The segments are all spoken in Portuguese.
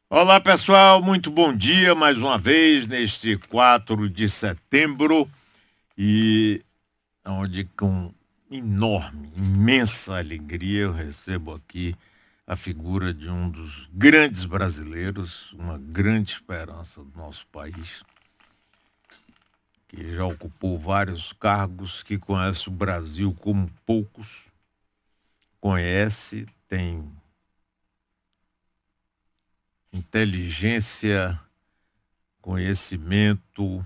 Olá, pessoal, muito bom dia mais uma vez neste 4 de setembro e onde com enorme, imensa alegria eu recebo aqui a figura de um dos grandes brasileiros, uma grande esperança do nosso país, que já ocupou vários cargos, que conhece o Brasil como poucos conhece, tem inteligência, conhecimento,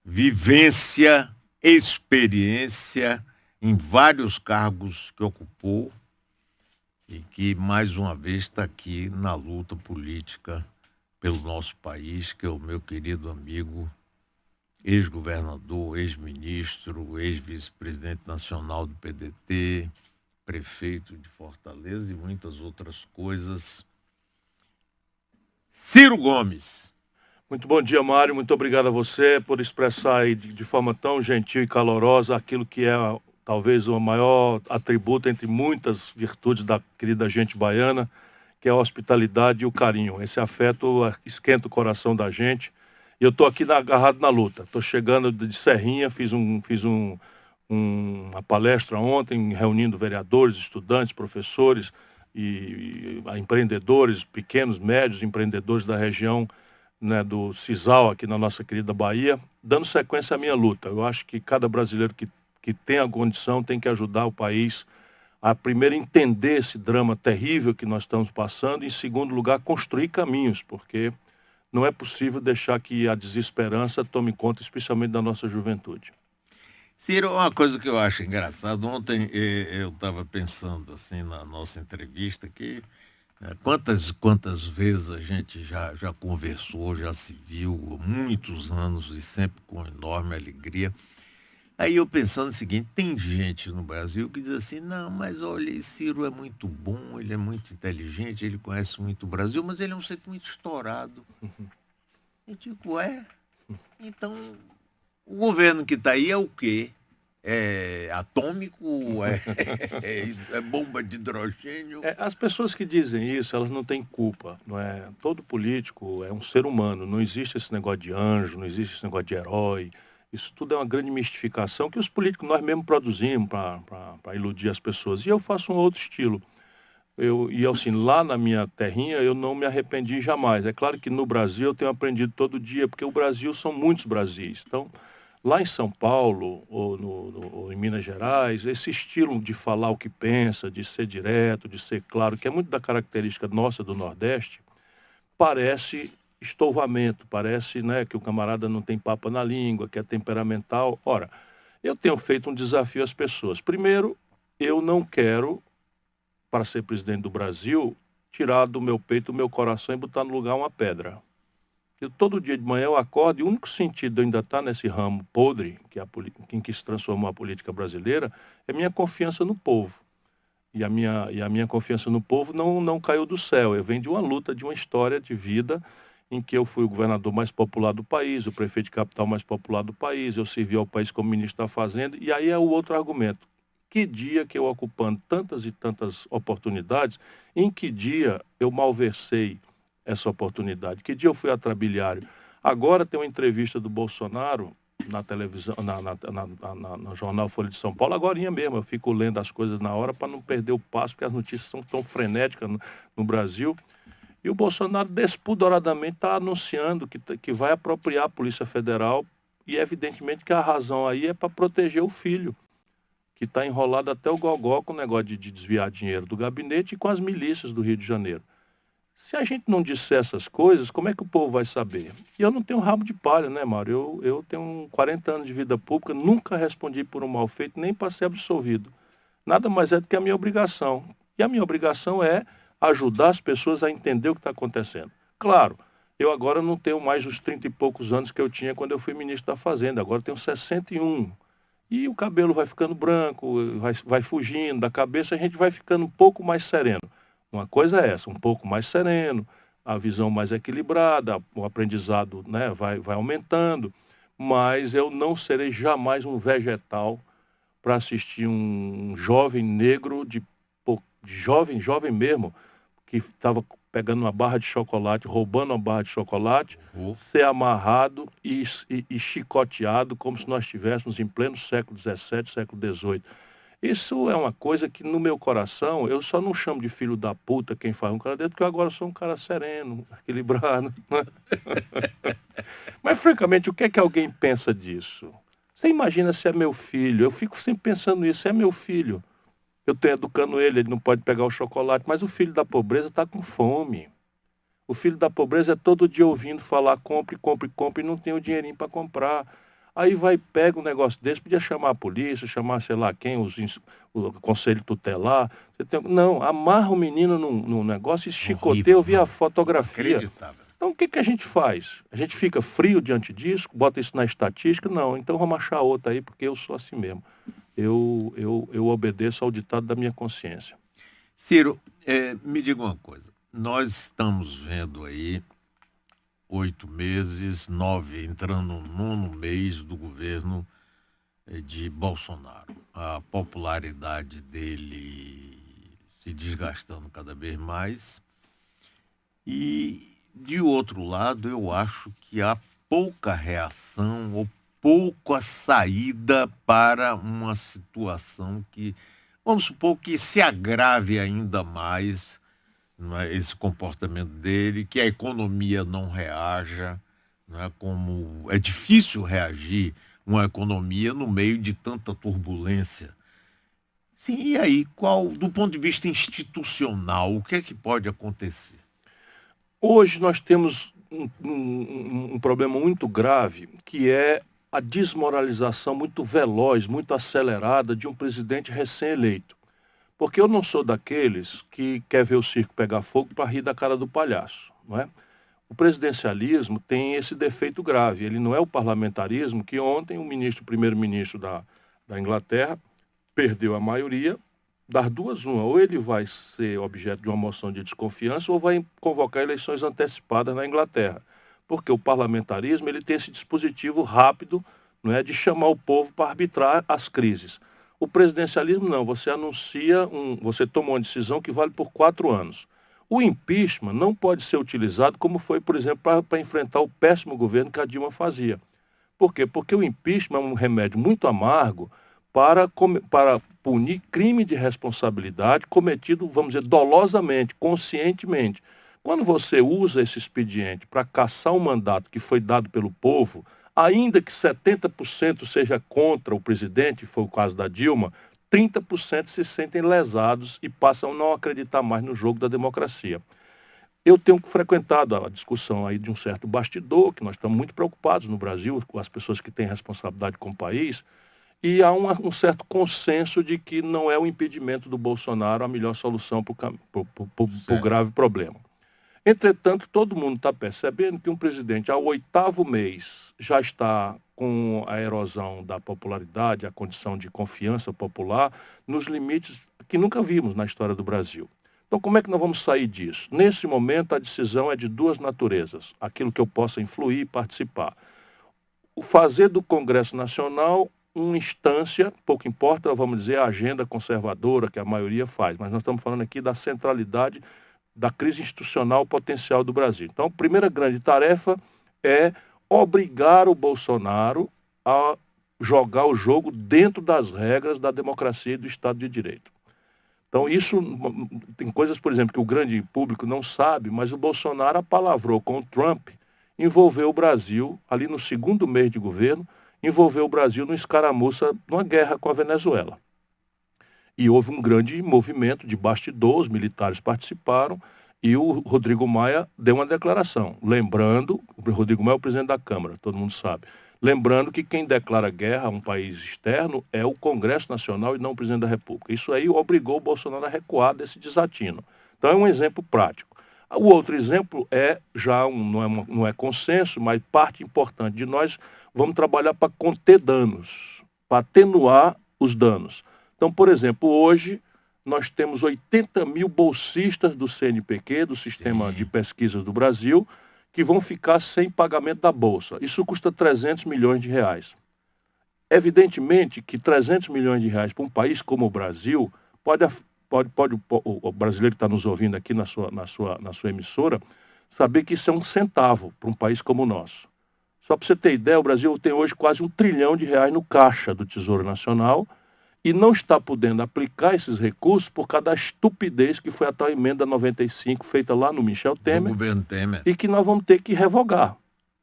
vivência, experiência em vários cargos que ocupou e que, mais uma vez, está aqui na luta política pelo nosso país, que é o meu querido amigo, ex-governador, ex-ministro, ex-vice-presidente nacional do PDT, prefeito de Fortaleza e muitas outras coisas. Ciro Gomes. Muito bom dia, Mário. Muito obrigado a você por expressar aí de forma tão gentil e calorosa aquilo que é talvez o maior atributo entre muitas virtudes da querida gente baiana, que é a hospitalidade e o carinho. Esse afeto esquenta o coração da gente. E eu estou aqui agarrado na luta. Estou chegando de Serrinha, uma palestra ontem, reunindo vereadores, estudantes, professores e empreendedores, pequenos, médios empreendedores da região, né, do Sisal, aqui na nossa querida Bahia, dando sequência à minha luta. Eu acho que cada brasileiro que tem a condição tem que ajudar o país a, primeiro, entender esse drama terrível que nós estamos passando e, em segundo lugar, construir caminhos, porque não é possível deixar que a desesperança tome conta, especialmente da nossa juventude. Ciro, uma coisa que eu acho engraçado, ontem eu estava pensando assim na nossa entrevista que quantas vezes a gente já conversou, já se viu há muitos anos e sempre com enorme alegria. Aí eu pensando o seguinte, tem gente no Brasil que diz assim, não, mas olha, esse Ciro é muito bom, ele é muito inteligente, ele conhece muito o Brasil, mas ele é um centro muito estourado. Eu digo, então o governo que está aí é o quê? É atômico? É bomba de hidrogênio? As pessoas que dizem isso, elas não têm culpa, não é? Todo político é um ser humano, não existe esse negócio de anjo, não existe esse negócio de herói. Isso tudo é uma grande mistificação que os políticos nós mesmos produzimos para iludir as pessoas. E eu faço um outro estilo. Assim, lá na minha terrinha, eu não me arrependi jamais. É claro que no Brasil eu tenho aprendido todo dia, porque o Brasil são muitos Brasis. Então, lá em São Paulo ou em Minas Gerais, esse estilo de falar o que pensa, de ser direto, de ser claro, que é muito da característica nossa do Nordeste, parece estouvamento, parece, né, que o camarada não tem papa na língua, que é temperamental. Ora, eu tenho feito um desafio às pessoas. Primeiro, eu não quero, para ser presidente do Brasil, tirar do meu peito o meu coração e botar no lugar uma pedra. Eu, todo dia de manhã eu acordo e o único sentido de eu ainda estar nesse ramo podre, que é em que se transformou a política brasileira, é minha confiança no povo. E a minha confiança no povo não caiu do céu. Eu venho de uma luta, de uma história de vida em que eu fui o governador mais popular do país, o prefeito de capital mais popular do país, eu servi ao país como ministro da Fazenda, e aí é o outro argumento. Que dia que eu ocupando tantas e tantas oportunidades, em que dia eu malversei essa oportunidade? Que dia eu fui atrabiliário? Agora tem uma entrevista do Bolsonaro na televisão, no jornal Folha de São Paulo, agorinha mesmo, eu fico lendo as coisas na hora para não perder o passo, porque as notícias são tão frenéticas no Brasil. E o Bolsonaro despudoradamente está anunciando que vai apropriar a Polícia Federal, e evidentemente que a razão aí é para proteger o filho, que está enrolado até o gogó com o negócio de desviar dinheiro do gabinete e com as milícias do Rio de Janeiro. Se a gente não disser essas coisas, como é que o povo vai saber? E eu não tenho rabo de palha, né, Mário? Eu tenho 40 anos de vida pública, nunca respondi por um mal feito, nem para ser absolvido. Nada mais é do que a minha obrigação. E a minha obrigação é ajudar as pessoas a entender o que está acontecendo. Claro, eu agora não tenho mais os 30 e poucos anos que eu tinha quando eu fui ministro da Fazenda, agora eu tenho 61. E o cabelo vai ficando branco, vai fugindo da cabeça, a gente vai ficando um pouco mais sereno. Uma coisa é essa, um pouco mais sereno, a visão mais equilibrada, o aprendizado, né, vai aumentando, mas eu não serei jamais um vegetal para assistir um jovem negro, de jovem mesmo, que estava pegando uma barra de chocolate, roubando uma barra de chocolate, ser amarrado e chicoteado como se nós estivéssemos em pleno século XVII, século XVIII. Isso é uma coisa que no meu coração, eu só não chamo de filho da puta quem faz um cara dele, porque eu agora sou um cara sereno, equilibrado. Né? Mas, francamente, o que é que alguém pensa disso? Você imagina se é meu filho? Eu fico sempre pensando nisso, se é meu filho. Eu estou educando ele, ele não pode pegar o chocolate, mas o filho da pobreza está com fome. O filho da pobreza é todo dia ouvindo falar, compre, compre, compre, e não tem o dinheirinho para comprar. Aí vai, pega um negócio desse, podia chamar a polícia, chamar sei lá quem, o conselho tutelar. Não, amarra o menino num negócio e chicoteia, eu vi a fotografia. Acreditável. Então o que a gente faz? A gente fica frio diante disso, bota isso na estatística? Não, então vamos achar outra aí, porque eu sou assim mesmo. Eu obedeço ao ditado da minha consciência. Ciro, me diga uma coisa. Nós estamos vendo aí 8 meses, 9, entrando no 9º mês do governo de Bolsonaro. A popularidade dele se desgastando cada vez mais. E, de outro lado, eu acho que há pouca reação ou pouca saída para uma situação que, vamos supor, que se agrave ainda mais, não é, esse comportamento dele, que a economia não reaja, não é, como é difícil reagir uma economia no meio de tanta turbulência. Sim, e aí, do ponto de vista institucional, o que é que pode acontecer? Hoje nós temos um problema muito grave, que é a desmoralização muito veloz, muito acelerada de um presidente recém-eleito. Porque eu não sou daqueles que quer ver o circo pegar fogo para rir da cara do palhaço, não é? O presidencialismo tem esse defeito grave. Ele não é o parlamentarismo que ontem o primeiro-ministro da Inglaterra perdeu a maioria, das duas uma, ou ele vai ser objeto de uma moção de desconfiança ou vai convocar eleições antecipadas na Inglaterra. Porque o parlamentarismo ele tem esse dispositivo rápido, não é, de chamar o povo para arbitrar as crises. O presidencialismo não, você toma uma decisão que vale por 4 anos. O impeachment não pode ser utilizado como foi, por exemplo, para enfrentar o péssimo governo que a Dilma fazia. Por quê? Porque o impeachment é um remédio muito amargo para punir crime de responsabilidade cometido, vamos dizer, dolosamente, conscientemente. Quando você usa esse expediente para caçar um mandato que foi dado pelo povo, ainda que 70% seja contra o presidente, foi o caso da Dilma, 30% se sentem lesados e passam a não acreditar mais no jogo da democracia. Eu tenho frequentado a discussão aí de um certo bastidor, que nós estamos muito preocupados no Brasil, com as pessoas que têm responsabilidade com o país, e há um certo consenso de que não é o impedimento do Bolsonaro a melhor solução para o grave problema. Entretanto, todo mundo está percebendo que um presidente, ao 8º mês, já está com a erosão da popularidade, a condição de confiança popular, nos limites que nunca vimos na história do Brasil. Então, como é que nós vamos sair disso? Nesse momento, a decisão é de duas naturezas. Aquilo que eu possa influir e participar. O fazer do Congresso Nacional uma instância, pouco importa, vamos dizer, a agenda conservadora que a maioria faz, mas nós estamos falando aqui da centralidade da crise institucional potencial do Brasil. Então, a primeira grande tarefa é obrigar o Bolsonaro a jogar o jogo dentro das regras da democracia e do Estado de Direito. Então, isso tem coisas, por exemplo, que o grande público não sabe, mas o Bolsonaro apalavrou com o Trump, envolveu o Brasil, ali no 2º mês de governo, envolveu o Brasil numa escaramuça, numa guerra com a Venezuela. E houve um grande movimento de bastidor, os militares participaram, e o Rodrigo Maia deu uma declaração, lembrando, o Rodrigo Maia é o presidente da Câmara, todo mundo sabe, lembrando que quem declara guerra a um país externo é o Congresso Nacional e não o presidente da República. Isso aí obrigou o Bolsonaro a recuar desse desatino. Então é um exemplo prático. O outro exemplo não é consenso, mas parte importante de nós, vamos trabalhar para conter danos, para atenuar os danos. Então, por exemplo, hoje nós temos 80 mil bolsistas do CNPq, do Sistema de Pesquisas do Brasil, que vão ficar sem pagamento da bolsa. Isso custa 300 milhões de reais. Evidentemente que 300 milhões de reais para um país como o Brasil o brasileiro que está nos ouvindo aqui na sua emissora, saber que isso é um centavo para um país como o nosso. Só para você ter ideia, o Brasil tem hoje quase R$ 1 trilhão no caixa do Tesouro Nacional e não está podendo aplicar esses recursos por causa da estupidez que foi a tal emenda 95 feita lá no Michel Do Temer governo Temer. e que nós vamos ter que revogar,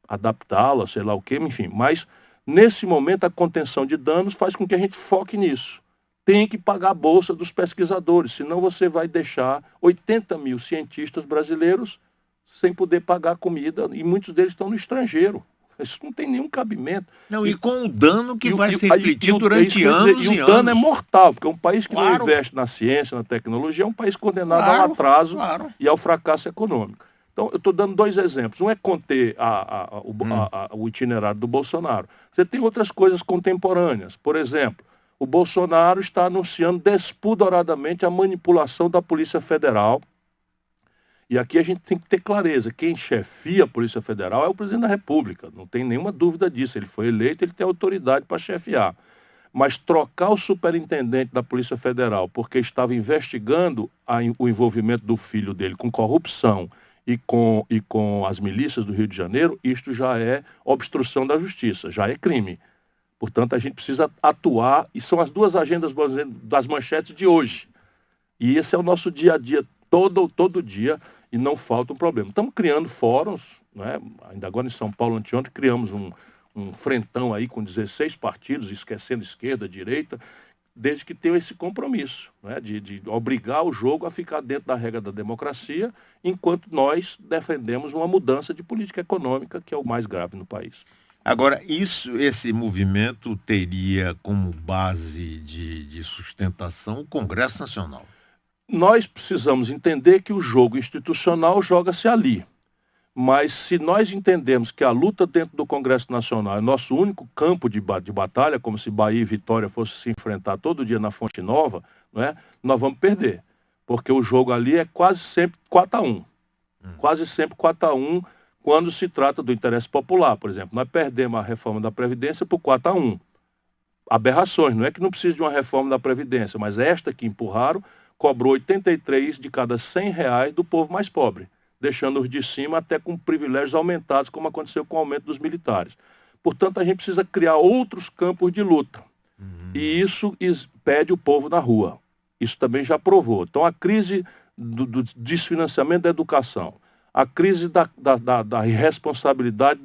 adaptá-la, sei lá o quê, enfim. Mas, nesse momento, a contenção de danos faz com que a gente foque nisso. Tem que pagar a bolsa dos pesquisadores, senão você vai deixar 80 mil cientistas brasileiros sem poder pagar comida, e muitos deles estão no estrangeiro. Isso não tem nenhum cabimento. Não, e com o dano que vai se e refletir é durante isso que eu ia anos dizer, e o dano é anos. mortal, porque um país que não Claro. investe na ciência, na tecnologia, é um país condenado Claro, ao atraso claro. e ao fracasso econômico. Então, eu estou dando 2 exemplos. Um é conter o itinerário do Bolsonaro. Você tem outras coisas contemporâneas. Por exemplo, o Bolsonaro está anunciando despudoradamente a manipulação da Polícia Federal. E aqui a gente tem que ter clareza. Quem chefia a Polícia Federal é o presidente da República. Não tem nenhuma dúvida disso. Ele foi eleito, ele tem autoridade para chefiar. Mas trocar o superintendente da Polícia Federal porque estava investigando o envolvimento do filho dele com corrupção e com as milícias do Rio de Janeiro, isto já é obstrução da justiça, já é crime. Portanto, a gente precisa atuar, e são as 2 agendas das manchetes de hoje. E esse é o nosso dia a dia, todo dia, e não falta um problema. Estamos criando fóruns, né? Ainda agora em São Paulo, anteontem, criamos um frentão aí com 16 partidos, esquecendo esquerda, direita, desde que tenham esse compromisso, né? de obrigar o jogo a ficar dentro da regra da democracia, enquanto nós defendemos uma mudança de política econômica, que é o mais grave no país. Agora, esse movimento teria como base de sustentação o Congresso Nacional. Nós precisamos entender que o jogo institucional joga-se ali. Mas se nós entendermos que a luta dentro do Congresso Nacional é nosso único campo de batalha, como se Bahia e Vitória fossem se enfrentar todo dia na Fonte Nova, não é? Nós vamos perder. Porque o jogo ali é quase sempre 4-1. Quase sempre 4-1 quando se trata do interesse popular. Por exemplo, nós perdemos a reforma da Previdência por 4-1. Aberrações, não é que não precisa de uma reforma da Previdência, mas esta que empurraram cobrou 83 de cada R$ 100 do povo mais pobre, deixando os de cima até com privilégios aumentados, como aconteceu com o aumento dos militares. Portanto, a gente precisa criar outros campos de luta. E isso pede o povo na rua. Isso também já provou. Então, a crise do desfinanciamento da educação, a crise da irresponsabilidade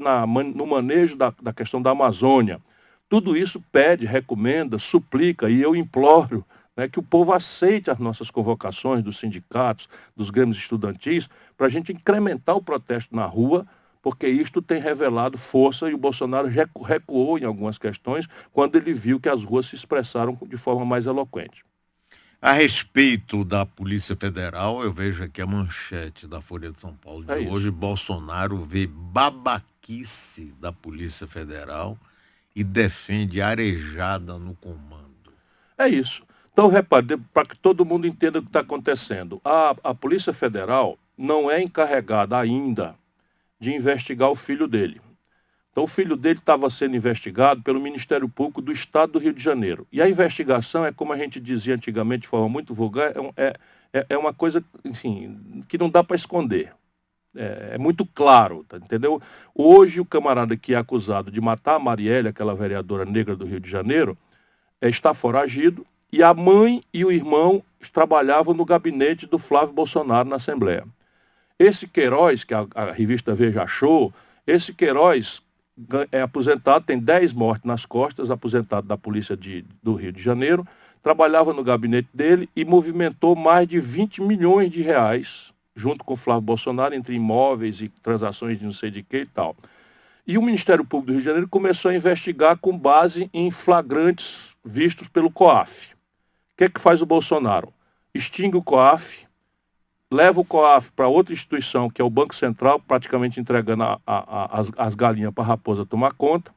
no manejo da questão da Amazônia, tudo isso pede, recomenda, suplica, e eu imploro, né, que o povo aceite as nossas convocações dos sindicatos, dos grêmios estudantis, para a gente incrementar o protesto na rua, porque isto tem revelado força e o Bolsonaro recuou em algumas questões quando ele viu que as ruas se expressaram de forma mais eloquente. A respeito da Polícia Federal, eu vejo aqui a manchete da Folha de São Paulo de hoje. Bolsonaro vê babaquice da Polícia Federal e defende arejada no comando. É isso. Então, repare, para que todo mundo entenda o que está acontecendo, a Polícia Federal não é encarregada ainda de investigar o filho dele. Então, o filho dele estava sendo investigado pelo Ministério Público do Estado do Rio de Janeiro. E a investigação é, como a gente dizia antigamente, de forma muito vulgar, é uma coisa, enfim, que não dá para esconder. É muito claro, tá, entendeu? Hoje, o camarada que é acusado de matar a Marielle, aquela vereadora negra do Rio de Janeiro, está foragido, e a mãe e o irmão trabalhavam no gabinete do Flávio Bolsonaro na Assembleia. Esse Queiroz, que a revista Veja achou, esse Queiroz é aposentado, tem 10 mortes nas costas, aposentado da Polícia do Rio de Janeiro, trabalhava no gabinete dele e movimentou mais de 20 milhões de reais, junto com o Flávio Bolsonaro, entre imóveis e transações de não sei de que e tal. E o Ministério Público do Rio de Janeiro começou a investigar com base em flagrantes vistos pelo COAF. O que é que faz o Bolsonaro? Extingue o COAF, leva o COAF para outra instituição, que é o Banco Central, praticamente entregando as galinhas para a raposa tomar conta,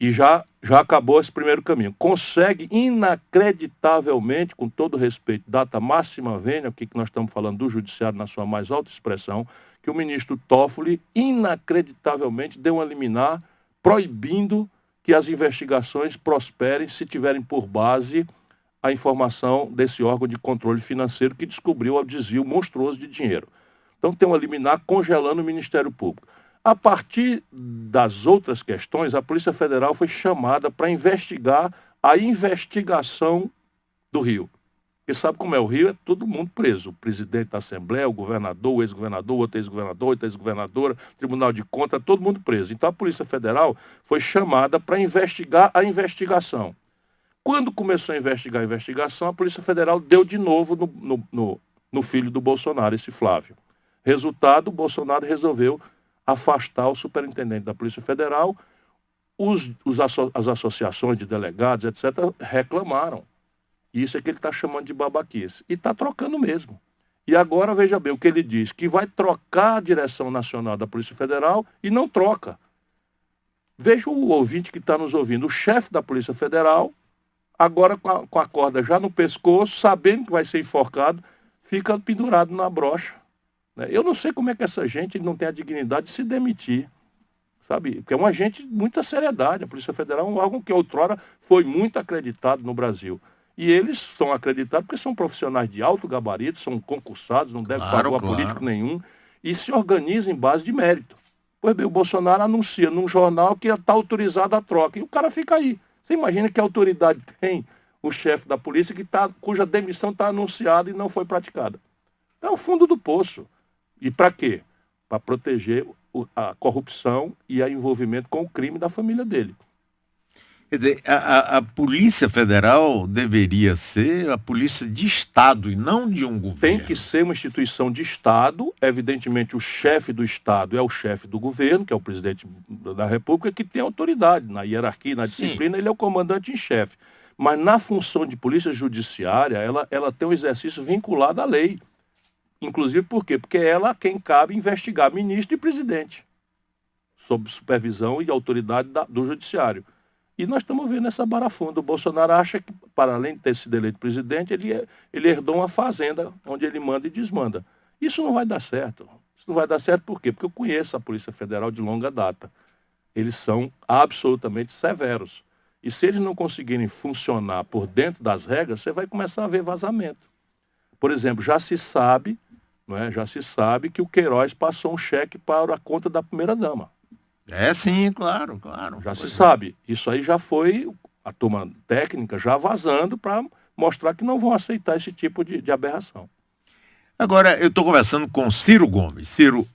e já acabou esse primeiro caminho. Consegue inacreditavelmente, com todo respeito, data máxima vênia, o que nós estamos falando do judiciário na sua mais alta expressão, que o ministro Toffoli inacreditavelmente deu uma liminar proibindo que as investigações prosperem se tiverem por base a informação desse órgão de controle financeiro que descobriu o desvio monstruoso de dinheiro. Então tem uma liminar congelando o Ministério Público. A partir das outras questões, a Polícia Federal foi chamada para investigar a investigação do Rio. Porque sabe como é o Rio? É todo mundo preso. O presidente da Assembleia, o governador, o ex-governador, o outro ex-governador, outra ex-governadora, Tribunal de Contas, todo mundo preso. Então a Polícia Federal foi chamada para investigar a investigação. Quando começou a investigação, a Polícia Federal deu de novo no filho do Bolsonaro, esse Flávio. Resultado, o Bolsonaro resolveu afastar o superintendente da Polícia Federal. As associações de delegados, etc., reclamaram. Isso é que ele está chamando de babaquice. E está trocando mesmo. E agora, veja bem, o que ele diz, que vai trocar a direção nacional da Polícia Federal e não troca. Veja o ouvinte que está nos ouvindo. O chefe da Polícia Federal, agora com a corda já no pescoço, sabendo que vai ser enforcado, fica pendurado na brocha. Eu não sei como é que essa gente não tem a dignidade de se demitir. Sabe? Porque é um agente de muita seriedade. A Polícia Federal é um órgão que outrora foi muito acreditado no Brasil. E eles são acreditados porque são profissionais de alto gabarito, são concursados, não devem pagar a político nenhum, e se organizam em base de mérito. Pois bem, o Bolsonaro anuncia num jornal que está autorizada a troca, e o cara fica aí. Você imagina que autoridade tem o chefe da polícia cuja demissão está anunciada e não foi praticada. É o fundo do poço. E para quê? Para proteger a corrupção e o envolvimento com o crime da família dele. Quer dizer, a Polícia Federal deveria ser a polícia de Estado e não de um governo. Tem que ser uma instituição de Estado. Evidentemente, o chefe do Estado é o chefe do governo, que é o presidente da República, que tem autoridade na hierarquia, na disciplina. Sim. Ele é o comandante em chefe. Mas na função de polícia judiciária, ela tem um exercício vinculado à lei. Inclusive por quê? Porque é ela quem cabe investigar ministro e presidente, sob supervisão e autoridade do judiciário. E nós estamos vendo essa barafunda. O Bolsonaro acha que, para além de ter sido eleito presidente, ele herdou uma fazenda onde ele manda e desmanda. Isso não vai dar certo. Isso não vai dar certo por quê? Porque eu conheço a Polícia Federal de longa data. Eles são absolutamente severos. E se eles não conseguirem funcionar por dentro das regras, você vai começar a ver vazamento. Por exemplo, já se sabe que o Queiroz passou um cheque para a conta da primeira-dama. Sim, claro. Já se sabe. Isso aí já foi a turma técnica já vazando para mostrar que não vão aceitar esse tipo de aberração. Agora, eu estou conversando com Ciro Gomes. Ciro,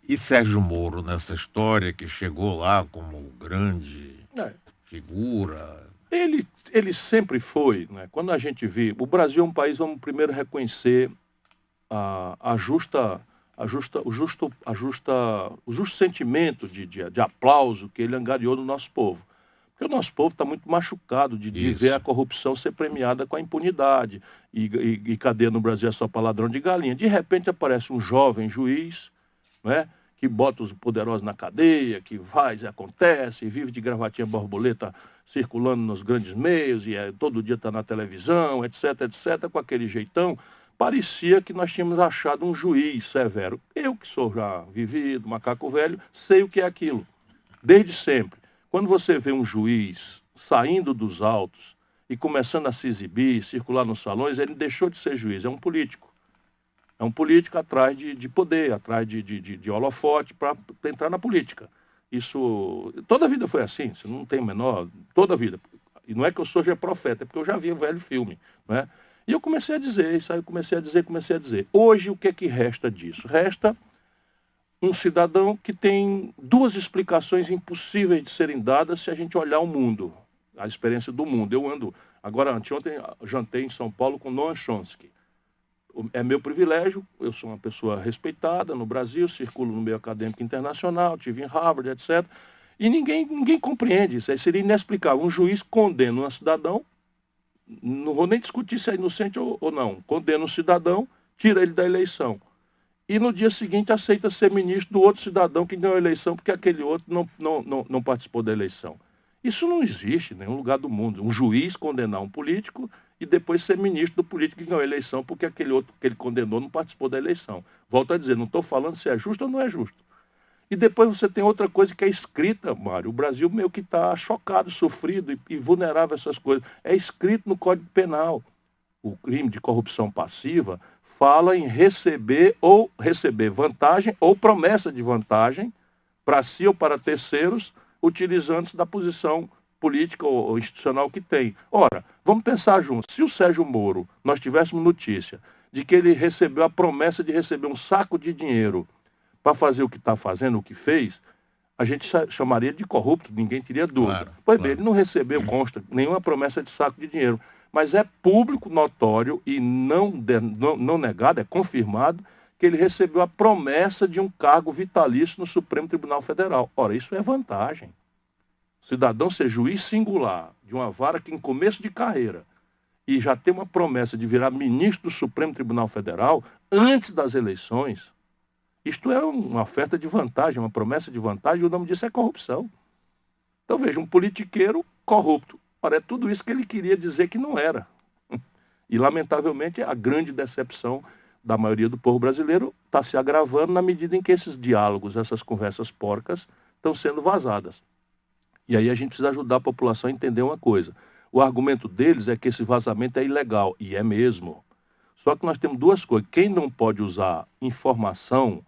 e Sérgio Moro nessa história que chegou lá como grande figura? Ele sempre foi, né? Quando a gente vê... O Brasil é um país, vamos primeiro reconhecer o justo sentimento de aplauso que ele angariou no nosso povo. Porque o nosso povo está muito machucado de ver a corrupção ser premiada com a impunidade. E cadeia no Brasil é só para ladrão de galinha. De repente aparece um jovem juiz, né, que bota os poderosos na cadeia, que faz e acontece, e vive de gravatinha borboleta circulando nos grandes meios, e todo dia está na televisão, etc., com aquele jeitão. Parecia que nós tínhamos achado um juiz severo. Eu, que sou já vivido, macaco velho, sei o que é aquilo. Desde sempre. Quando você vê um juiz saindo dos autos e começando a se exibir, circular nos salões, ele deixou de ser juiz, é um político. É um político atrás de poder, atrás de holofote para entrar na política. Isso, toda a vida foi assim, isso não tem o menor, toda a vida. E não é que eu seja profeta, é porque eu já vi um velho filme, não é? E eu comecei a dizer isso, aí eu comecei a dizer. Hoje, o que é que resta disso? Resta um cidadão que tem duas explicações impossíveis de serem dadas se a gente olhar o mundo, a experiência do mundo. Eu ando, agora, anteontem, jantei em São Paulo com Noam Chomsky. É meu privilégio, eu sou uma pessoa respeitada no Brasil, circulo no meio acadêmico internacional, estive em Harvard, etc. E ninguém compreende isso, aí seria inexplicável. Um juiz condena um cidadão, não vou nem discutir se é inocente ou não, condena um cidadão, tira ele da eleição. E no dia seguinte aceita ser ministro do outro cidadão que ganhou a eleição porque aquele outro não participou da eleição. Isso não existe em nenhum lugar do mundo. Um juiz condenar um político e depois ser ministro do político que ganhou a eleição porque aquele outro que ele condenou não participou da eleição. Volto a dizer, não estou falando se é justo ou não é justo. E depois você tem outra coisa que é escrita, Mário. O Brasil meio que está chocado, sofrido e vulnerável a essas coisas. É escrito no Código Penal. O crime de corrupção passiva fala em receber vantagem ou promessa de vantagem para si ou para terceiros, utilizando-se da posição política ou institucional que tem. Ora, vamos pensar juntos. Se o Sérgio Moro, nós tivéssemos notícia de que ele recebeu a promessa de receber um saco de dinheiro para fazer o que está fazendo, o que fez, a gente chamaria de corrupto, ninguém teria dúvida. Claro, Pois claro. bem, ele não recebeu, consta, nenhuma promessa de saco de dinheiro. Mas é público, notório e não negado, é confirmado, que ele recebeu a promessa de um cargo vitalício no Supremo Tribunal Federal. Ora, isso é vantagem. O cidadão ser juiz singular de uma vara que em começo de carreira e já tem uma promessa de virar ministro do Supremo Tribunal Federal antes das eleições, isto é uma oferta de vantagem, uma promessa de vantagem, e o nome disso é corrupção. Então veja, um politiqueiro corrupto. Ora, é tudo isso que ele queria dizer que não era. E, lamentavelmente, a grande decepção da maioria do povo brasileiro está se agravando na medida em que esses diálogos, essas conversas porcas, estão sendo vazadas. E aí a gente precisa ajudar a população a entender uma coisa. O argumento deles é que esse vazamento é ilegal, e é mesmo. Só que nós temos duas coisas. Quem não pode usar informação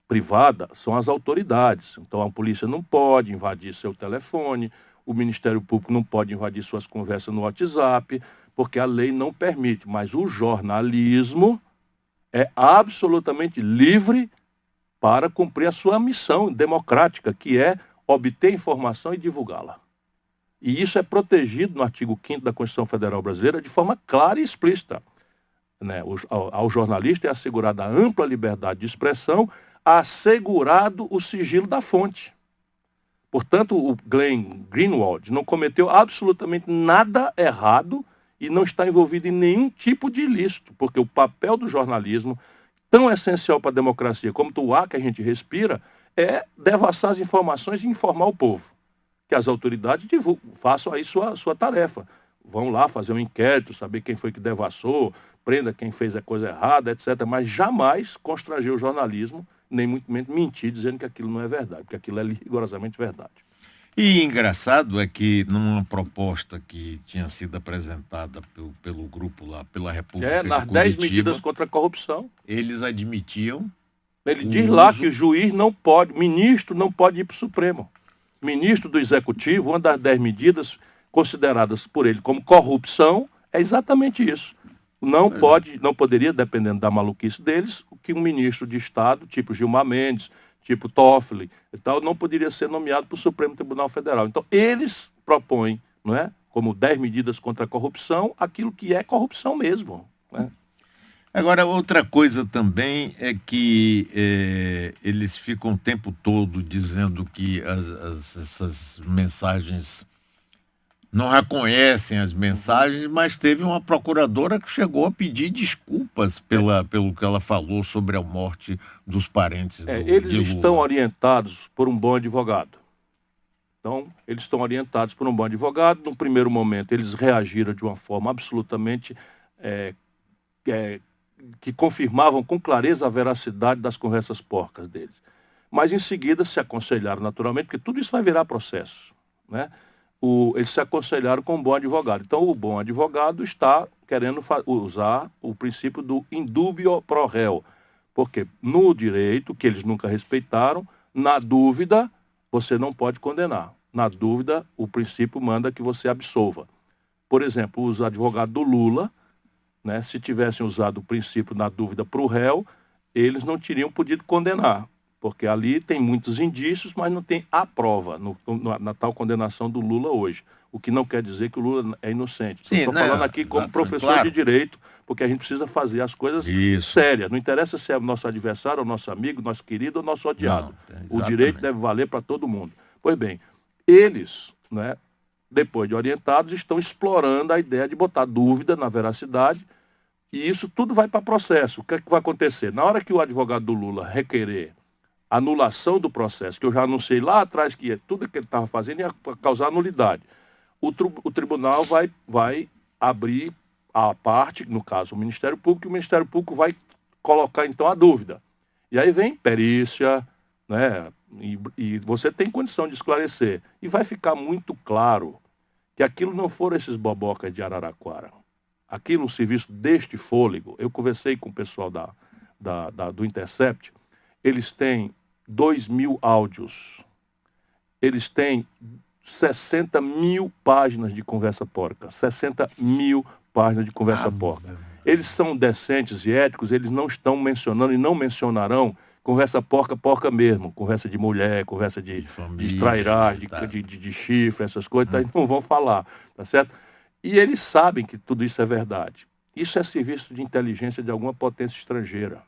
privada são as autoridades. Então a polícia não pode invadir seu telefone, o Ministério Público não pode invadir suas conversas no WhatsApp, porque a lei não permite. Mas o jornalismo é absolutamente livre para cumprir a sua missão democrática, que é obter informação e divulgá-la. E isso é protegido no artigo 5º da Constituição Federal Brasileira de forma clara e explícita. Né? Ao jornalista é assegurada a ampla liberdade de expressão, assegurado o sigilo da fonte. Portanto, o Glenn Greenwald não cometeu absolutamente nada errado e não está envolvido em nenhum tipo de ilícito, porque o papel do jornalismo, tão essencial para a democracia como o ar que a gente respira, é devassar as informações e informar o povo. Que as autoridades façam aí sua tarefa. Vão lá fazer um inquérito, saber quem foi que devassou, prenda quem fez a coisa errada, etc. Mas jamais constranger o jornalismo, nem muito menos mentir dizendo que aquilo não é verdade, porque aquilo é rigorosamente verdade. E engraçado é que numa proposta que tinha sido apresentada pelo grupo lá, pela República de Nas 10 Curitiba, medidas contra a corrupção. eles admitiam Ele o diz lá uso- que o juiz não pode, ministro não pode ir para o Supremo. Ministro do Executivo, uma das 10 medidas consideradas por ele como corrupção, é exatamente isso. Não poderia, dependendo da maluquice deles, que um ministro de Estado, tipo Gilmar Mendes, tipo Toffoli e tal, não poderia ser nomeado para o Supremo Tribunal Federal. Então, eles propõem, não é, como 10 medidas contra a corrupção, aquilo que é corrupção mesmo. Né? Agora, outra coisa também é que eles ficam o tempo todo dizendo que essas mensagens não reconhecem as mensagens, mas teve uma procuradora que chegou a pedir desculpas pelo que ela falou sobre a morte dos parentes Eles de estão Lula. orientados por um bom advogado. Então, eles estão orientados por um bom advogado. No primeiro momento, eles reagiram de uma forma absolutamente que confirmavam com clareza a veracidade das conversas porcas deles. Mas, em seguida, se aconselharam naturalmente, porque tudo isso vai virar processo, né? Eles se aconselharam com um bom advogado. Então, o bom advogado está querendo usar o princípio do indubio pro réu, porque no direito, que eles nunca respeitaram, na dúvida, você não pode condenar. Na dúvida, o princípio manda que você absolva. Por exemplo, os advogados do Lula, né, se tivessem usado o princípio na dúvida para o réu, eles não teriam podido condenar, porque ali tem muitos indícios, mas não tem a prova na tal condenação do Lula hoje. O que não quer dizer que o Lula é inocente. Estou falando aqui como professor claro. de direito, porque a gente precisa fazer as coisas sérias. Não interessa se é nosso adversário, ou nosso amigo, nosso querido ou nosso odiado. Não, o direito deve valer para todo mundo. Pois bem, eles, né, depois de orientados, estão explorando a ideia de botar dúvida na veracidade, e isso tudo vai para processo. O que é que vai acontecer? Na hora que o advogado do Lula requerer anulação do processo, que eu já anunciei lá atrás que tudo que ele estava fazendo ia causar nulidade, o tribunal vai abrir a parte, no caso o Ministério Público, e o Ministério Público vai colocar então a dúvida. E aí vem perícia, né? E você tem condição de esclarecer. E vai ficar muito claro que aquilo não foram esses bobocas de Araraquara. Aquilo, um serviço deste fôlego. Eu conversei com o pessoal do Intercept. Eles têm 2.000 áudios. Eles têm 60 mil páginas de conversa porca. 60 mil páginas de conversa porca. Eles são decentes e éticos, eles não estão mencionando e não mencionarão conversa porca, porca mesmo. Conversa de mulher, conversa de trairagem, de chifre, essas coisas, eles não vão falar, tá certo? E eles sabem que tudo isso é verdade. Isso é serviço de inteligência de alguma potência estrangeira.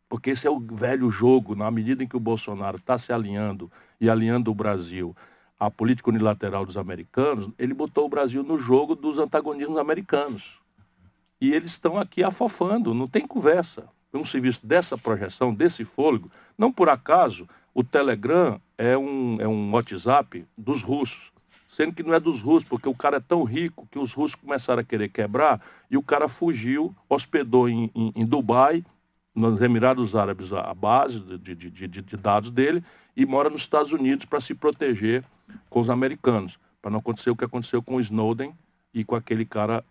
Porque esse é o velho jogo, na medida em que o Bolsonaro está se alinhando e alinhando o Brasil à política unilateral dos americanos, ele botou o Brasil no jogo dos antagonismos americanos. E eles estão aqui afofando, não tem conversa. Um serviço dessa projeção, desse fôlego, não por acaso, o Telegram é um WhatsApp dos russos, sendo que não é dos russos, porque o cara é tão rico que os russos começaram a querer quebrar e o cara fugiu, hospedou em Dubai, nos Emirados Árabes, a base de dados dele, e mora nos Estados Unidos para se proteger com os americanos, para não acontecer o que aconteceu com o Snowden e com aquele cara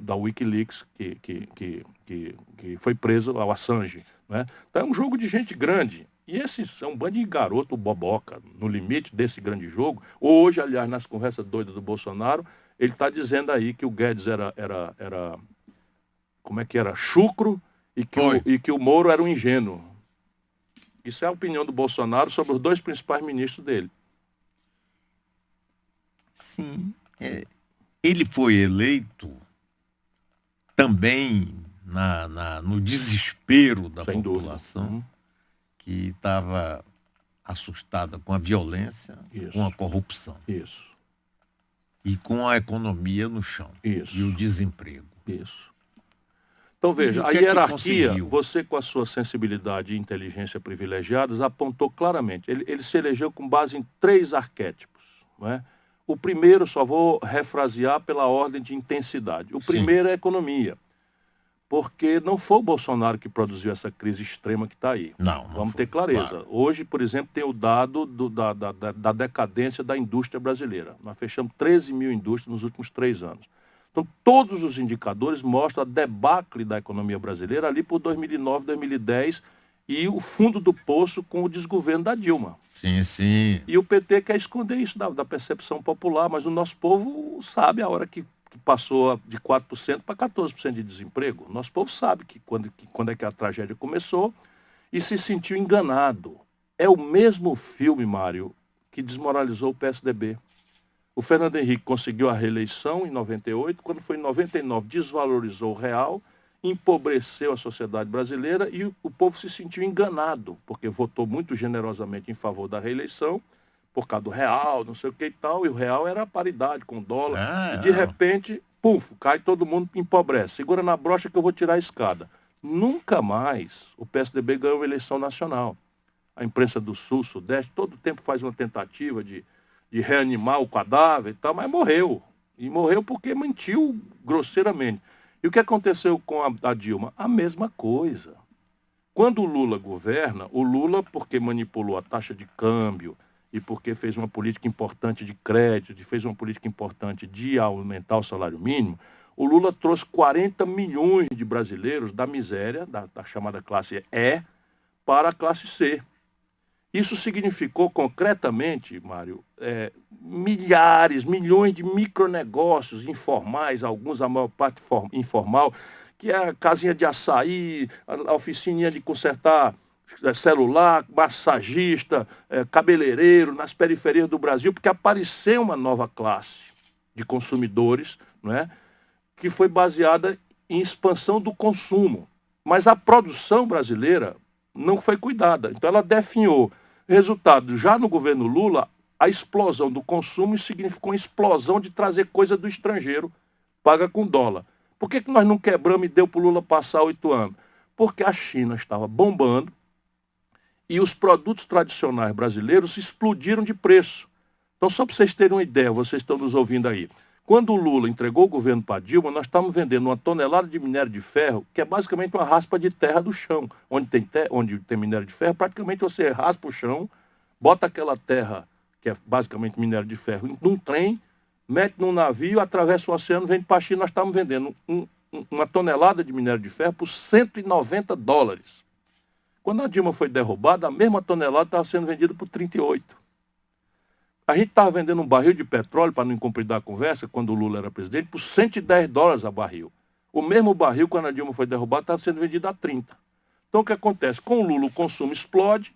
da Wikileaks que foi preso, o Assange. Né? Então é um jogo de gente grande. E esses são um bando de garoto boboca, no limite desse grande jogo. Hoje, aliás, nas conversas doidas do Bolsonaro, ele está dizendo aí que o Guedes era como é que era? Chucro, e que o Moro era um ingênuo. Isso é a opinião do Bolsonaro sobre os dois principais ministros dele. Sim. Ele foi eleito também no desespero da Sem população, dúvida. que estava assustada com a violência, Isso. com a corrupção. Isso. E com a economia no chão. Isso. E o desemprego. Isso. Então veja, a hierarquia, você com a sua sensibilidade e inteligência privilegiadas, apontou claramente. Ele se elegeu com base em 3 arquétipos. Não é? O primeiro, só vou refrasear pela ordem de intensidade. O primeiro é a economia. Porque não foi o Bolsonaro que produziu essa crise extrema que está aí. Não Vamos foi, ter clareza. Claro. Hoje, por exemplo, tem o dado da decadência da indústria brasileira. Nós fechamos 13 mil indústrias nos últimos 3 anos. Então, todos os indicadores mostram a debacle da economia brasileira ali por 2009, 2010 e o fundo do poço com o desgoverno da Dilma. Sim, sim. E o PT quer esconder isso da percepção popular, mas o nosso povo sabe a hora que passou de 4% para 14% de desemprego. O nosso povo sabe que quando é que a tragédia começou e se sentiu enganado. É o mesmo filme, Mário, que desmoralizou o PSDB. O Fernando Henrique conseguiu a reeleição em 98, quando foi em 99 desvalorizou o real, empobreceu a sociedade brasileira e o povo se sentiu enganado, porque votou muito generosamente em favor da reeleição, por causa do real, não sei o que e tal, e o real era a paridade com o dólar. E de repente, puf, cai todo mundo, empobrece. Segura na brocha que eu vou tirar a escada. Nunca mais o PSDB ganhou a eleição nacional. A imprensa do Sul, Sudeste, todo tempo faz uma tentativa de reanimar o cadáver e tal, mas morreu. E morreu porque mentiu grosseiramente. E o que aconteceu com a Dilma? A mesma coisa. Quando o Lula governa, o Lula, porque manipulou a taxa de câmbio e porque fez uma política importante de crédito, fez uma política importante de aumentar o salário mínimo, o Lula trouxe 40 milhões de brasileiros da miséria, da chamada classe E, para a classe C. Isso significou concretamente, Mário, milhares, milhões de micronegócios informais, alguns a maior parte informal, que é a casinha de açaí, a oficininha de consertar celular, massagista, cabeleireiro, nas periferias do Brasil, porque apareceu uma nova classe de consumidores, não é? Que foi baseada em expansão do consumo. Mas a produção brasileira não foi cuidada. Então ela definhou. Resultado, já no governo Lula, a explosão do consumo significou uma explosão de trazer coisa do estrangeiro, paga com dólar. Por que nós não quebramos e deu para o Lula passar 8 anos? Porque a China estava bombando e os produtos tradicionais brasileiros explodiram de preço. Então, só para vocês terem uma ideia, vocês estão nos ouvindo aí. Quando o Lula entregou o governo para Dilma, nós estávamos vendendo uma tonelada de minério de ferro, que é basicamente uma raspa de terra do chão. Onde tem minério de ferro, praticamente você raspa o chão, bota aquela terra, que é basicamente minério de ferro, num trem, mete num navio, atravessa o oceano, vende para a China. Nós estávamos vendendo uma tonelada de minério de ferro por $190. Quando a Dilma foi derrubada, a mesma tonelada estava sendo vendida por 38. A gente estava vendendo um barril de petróleo, para não incompridar a conversa, quando o Lula era presidente, por $110 a barril. O mesmo barril, quando a Dilma foi derrubada, estava sendo vendido a 30. Então, o que acontece? Com o Lula, o consumo explode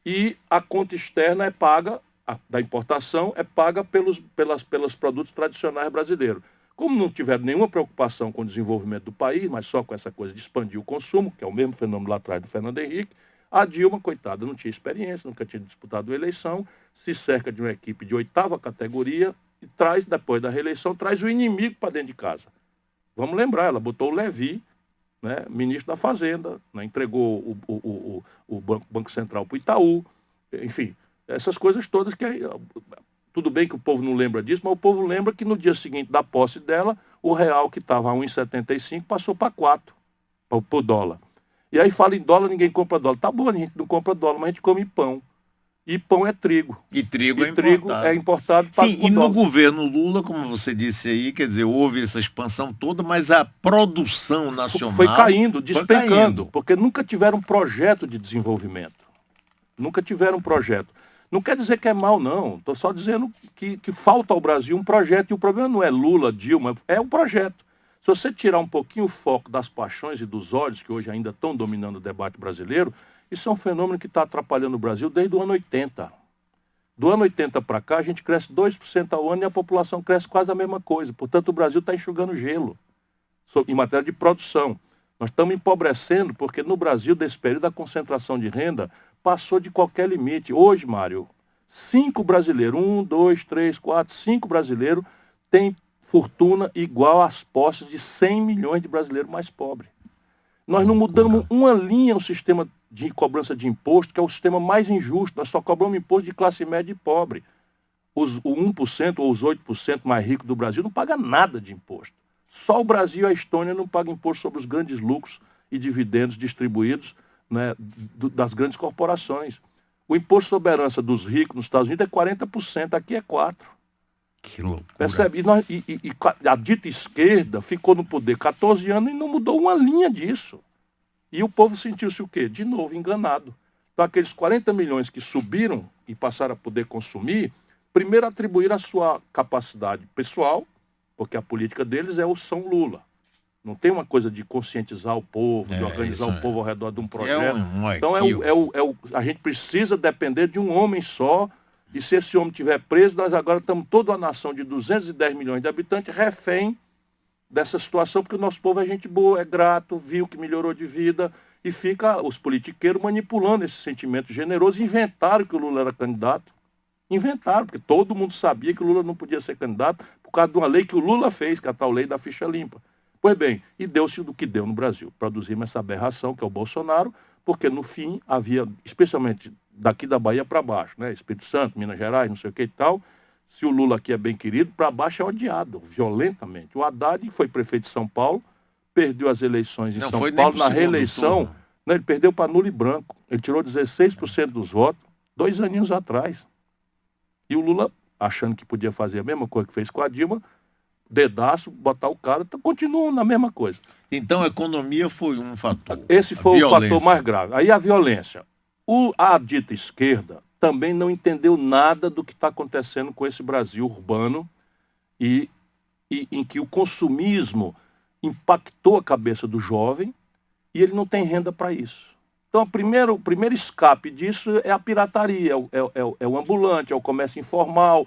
e a conta externa é paga, da importação, é paga pelos produtos tradicionais brasileiros. Como não tiveram nenhuma preocupação com o desenvolvimento do país, mas só com essa coisa de expandir o consumo, que é o mesmo fenômeno lá atrás do Fernando Henrique, a Dilma, coitada, não tinha experiência, nunca tinha disputado a eleição, se cerca de uma equipe de 8ª categoria e traz, depois da reeleição, traz o inimigo para dentro de casa. Vamos lembrar, ela botou o Levi, né, ministro da Fazenda, né, entregou o Banco Central para o Itaú, enfim, essas coisas todas que... Tudo bem que o povo não lembra disso, mas o povo lembra que no dia seguinte da posse dela, o real que estava a 1,75 passou para 4, para o dólar. E aí fala em dólar, ninguém compra dólar. Tá bom, a gente não compra dólar, mas a gente come pão. E pão é trigo. E trigo e é importado. Trigo é importado. Sim, e no governo Lula, como você disse aí, quer dizer, houve essa expansão toda, mas a produção nacional... Foi caindo, despencando, porque nunca tiveram um projeto de desenvolvimento. Nunca tiveram um projeto. Não quer dizer que é mal, não. Estou só dizendo que falta ao Brasil um projeto. E o problema não é Lula, Dilma, é um projeto. Se você tirar um pouquinho o foco das paixões e dos ódios, que hoje ainda estão dominando o debate brasileiro, isso é um fenômeno que está atrapalhando o Brasil desde o ano 80. Do ano 80 para cá, a gente cresce 2% ao ano e a população cresce quase a mesma coisa. Portanto, o Brasil está enxugando gelo em matéria de produção. Nós estamos empobrecendo porque no Brasil, desse período, a concentração de renda passou de qualquer limite. Hoje, Mário, 5 brasileiros, 1, 2, 3, 4, 5 brasileiros têm fortuna igual às posses de 100 milhões de brasileiros mais pobres. Nós não mudamos uma linha no sistema de cobrança de imposto, que é o sistema mais injusto. Nós só cobramos imposto de classe média e pobre. O 1% ou os 8% mais ricos do Brasil não pagam nada de imposto. Só o Brasil e a Estônia não pagam imposto sobre os grandes lucros e dividendos distribuídos, né, das grandes corporações. O imposto sobre a herança dos ricos nos Estados Unidos é 40%, aqui é 4%. Que loucura. Percebe? E a dita esquerda ficou no poder 14 anos e não mudou uma linha disso. E o povo sentiu-se o quê? De novo enganado. Então, aqueles 40 milhões que subiram e passaram a poder consumir, primeiro atribuíram a sua capacidade pessoal, porque a política deles é o São Lula. Não tem uma coisa de conscientizar o povo, de organizar o povo ao redor de um projeto. Então, a gente precisa depender de um homem só. E se esse homem estiver preso, nós agora estamos toda a nação de 210 milhões de habitantes refém dessa situação, porque o nosso povo é gente boa, é grato, viu que melhorou de vida, e fica os politiqueiros manipulando esse sentimento generoso. Inventaram que o Lula era candidato. Inventaram, porque todo mundo sabia que o Lula não podia ser candidato por causa de uma lei que o Lula fez, que é a tal lei da ficha limpa. Pois bem, e deu-se do que deu no Brasil. Produzimos essa aberração, que é o Bolsonaro, porque no fim havia, especialmente daqui da Bahia para baixo, né? Espírito Santo, Minas Gerais, não sei o que e tal. Se o Lula aqui é bem querido, para baixo é odiado, violentamente. O Haddad foi prefeito de São Paulo, perdeu as eleições em São Paulo, na reeleição, né, ele perdeu para nulo e branco. Ele tirou 16% dos votos 2 aninhos atrás. E o Lula, achando que podia fazer a mesma coisa que fez com a Dilma, dedaço, botar o cara, continuam na mesma coisa. Então a economia foi um fator. Esse foi o fator mais grave. Aí a violência. A dita esquerda também não entendeu nada do que está acontecendo com esse Brasil urbano e em que o consumismo impactou a cabeça do jovem e ele não tem renda para isso. Então, o primeiro escape disso é a pirataria, é o ambulante, é o comércio informal,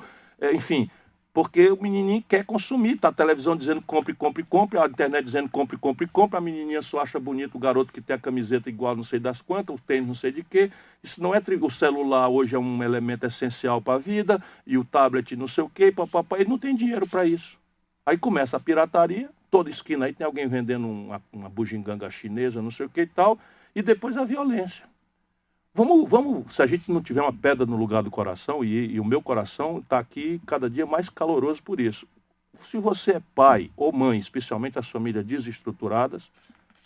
enfim, porque o menininho quer consumir, está a televisão dizendo compre, compre, compre, a internet dizendo compre, compre, compre, a menininha só acha bonito o garoto que tem a camiseta igual não sei das quantas, o tênis não sei de quê. Isso não é o celular hoje é um elemento essencial para a vida, e o tablet não sei o quê, papapá, ele não tem dinheiro para isso. Aí começa a pirataria, toda esquina aí tem alguém vendendo uma bugiganga chinesa, não sei o que e tal, e depois a violência. Vamos, se a gente não tiver uma pedra no lugar do coração, e o meu coração está aqui cada dia mais caloroso por isso. se você é pai ou mãe, especialmente as famílias desestruturadas,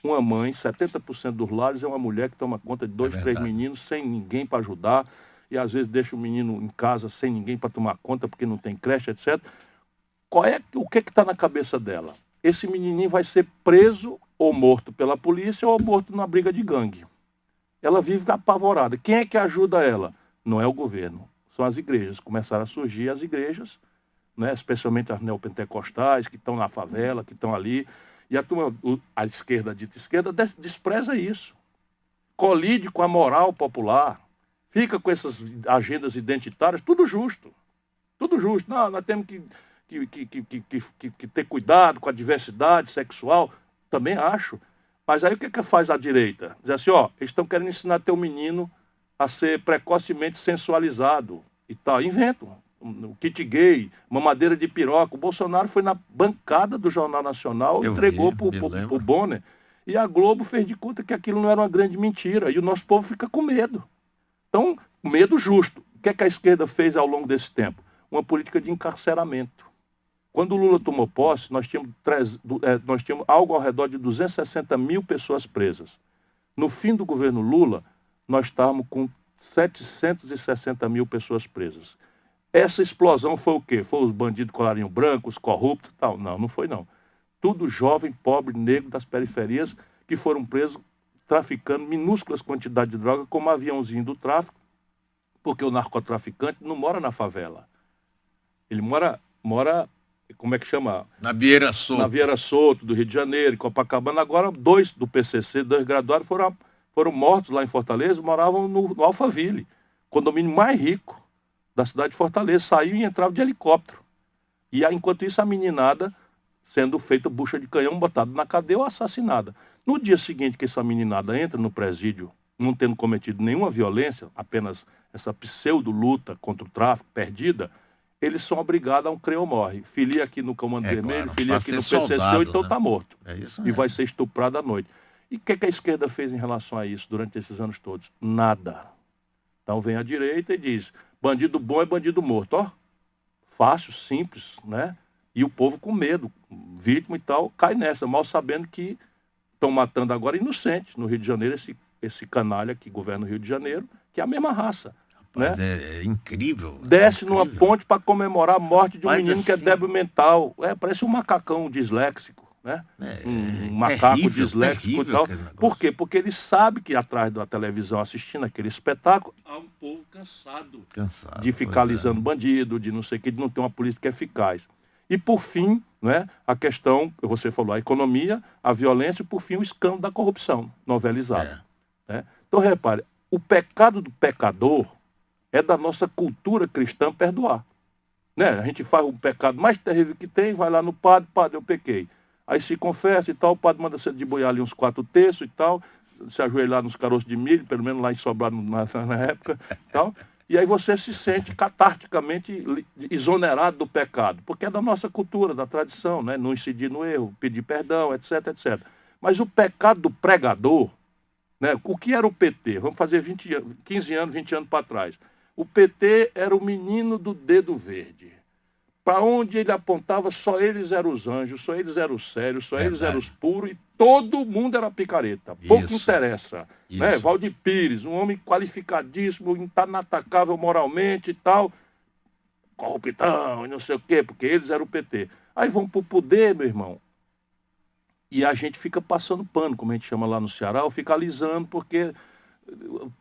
uma mãe, 70% dos lares é uma mulher que toma conta de 2, 3 verdade. meninos sem ninguém para ajudar, e às vezes deixa o menino em casa sem ninguém para tomar conta porque não tem creche, etc. O que está na cabeça dela? Esse menininho vai ser preso ou morto pela polícia ou morto numa briga de gangue. Ela vive apavorada. Quem é que ajuda ela? Não é o governo, são as igrejas. Começaram a surgir as igrejas, né, especialmente as neopentecostais, que estão na favela, que estão ali. E a turma, a esquerda, a dita esquerda, despreza isso. Colide com a moral popular. Fica com essas agendas identitárias, tudo justo. Tudo justo. Não, nós temos que ter cuidado com a diversidade sexual. Também acho. Mas aí o que faz a direita? Diz assim, ó, eles estão querendo ensinar teu menino a ser precocemente sensualizado e tal. Inventam. O kit gay, mamadeira de piroca. O Bolsonaro foi na bancada do Jornal Nacional, entregou para o Bonner. E a Globo fez de conta que aquilo não era uma grande mentira. E o nosso povo fica com medo. Então, medo justo. O que a esquerda fez ao longo desse tempo? Uma política de encarceramento. Quando o Lula tomou posse, nós tínhamos algo ao redor de 260 mil pessoas presas. No fim do governo Lula, nós estávamos com 760 mil pessoas presas. Essa explosão foi o quê? Foi os bandidos colarinho branco, os corruptos e tal? Não, não foi não. Tudo jovem, pobre, negro das periferias que foram presos traficando minúsculas quantidades de droga, como aviãozinho do tráfico, porque o narcotraficante não mora na favela. Ele mora como é que chama? Na Vieira Soto. Na Vieira Soto, do Rio de Janeiro, em Copacabana. Agora, 2 do PCC, 2 graduados, foram mortos lá em Fortaleza, moravam no Alphaville, condomínio mais rico da cidade de Fortaleza. Saiu e entrava de helicóptero. E enquanto isso, a meninada sendo feita bucha de canhão, botada na cadeia ou assassinada. No dia seguinte que essa meninada entra no presídio, não tendo cometido nenhuma violência, apenas essa pseudo-luta contra o tráfico perdida, eles são obrigados a um creu morre. Filia aqui no Comando Vermelho, claro, filia aqui no PCC, soldado, então está morto. É isso E mesmo. vai ser estuprado à noite. E o que a esquerda fez em relação a isso durante esses anos todos? Nada. Então vem a direita e diz, bandido bom é bandido morto. Ó, fácil, simples, né? E o povo com medo, vítima e tal, cai nessa, mal sabendo que estão matando agora inocentes no Rio de Janeiro, esse canalha que governa o Rio de Janeiro, que é a mesma raça. Mas né? é incrível. Desce numa ponte para comemorar a morte de um menino assim, que é débil mental. Parece um macacão disléxico, né? Um macaco terrível, disléxico terrível e tal. Por quê? Porque ele sabe que atrás da televisão, assistindo aquele espetáculo, há um povo cansado de ficar alisando bandido, de não sei o que, de não ter uma política eficaz. E, por fim, né, a questão, você falou, a economia, a violência e, por fim, o escândalo da corrupção novelizado. Né? Então, repare, o pecado do pecador é da nossa cultura cristã perdoar. Né? A gente faz o pecado mais terrível que tem, vai lá no padre, eu pequei. Aí se confessa e tal, o padre manda você deboiar ali uns 4 terços e tal, se ajoelhar nos caroços de milho, pelo menos lá em Sobrado na época e tal. E aí você se sente catarticamente exonerado do pecado, porque é da nossa cultura, da tradição, né? Não incidir no erro, pedir perdão, etc, etc. Mas o pecado do pregador, né? O que era o PT? Vamos fazer 15 anos, 20 anos para trás. O PT era o menino do dedo verde. Para onde ele apontava, só eles eram os anjos, só eles eram os sérios, só eles eram os puros, e todo mundo era picareta. Pouco interessa. Né? Valdir Pires, um homem qualificadíssimo, inatacável moralmente e tal, corruptão e não sei o quê, porque eles eram o PT. Aí vão para o poder, meu irmão, e a gente fica passando pano, como a gente chama lá no Ceará, ou fica alisando, porque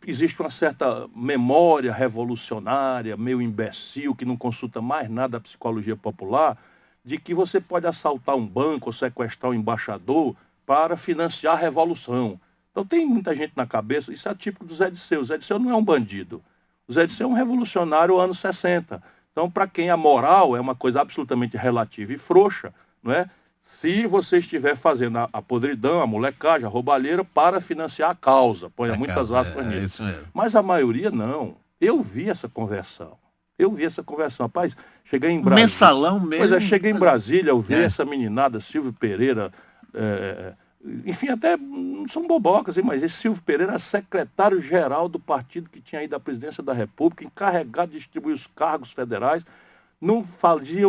existe uma certa memória revolucionária, meio imbecil, que não consulta mais nada da psicologia popular, de que você pode assaltar um banco ou sequestrar um embaixador para financiar a revolução. Então tem muita gente na cabeça, isso é típico do Zé Disseu. O Zé Disseu não é um bandido. O Zé Disseu é um revolucionário anos 60. Então, para quem a moral é uma coisa absolutamente relativa e frouxa, não é? Se você estiver fazendo a podridão, a molecagem, a roubalheira para financiar a causa. Ponha muitas aspas nisso. Mas a maioria não. Eu vi essa conversão. Rapaz, cheguei em Brasília. Mensalão mesmo. Pois é, cheguei em Brasília, eu vi essa meninada, Silvio Pereira, enfim, até não são bobocas, mas esse Silvio Pereira era secretário-geral do partido que tinha ido à presidência da República, encarregado de distribuir os cargos federais, não fazia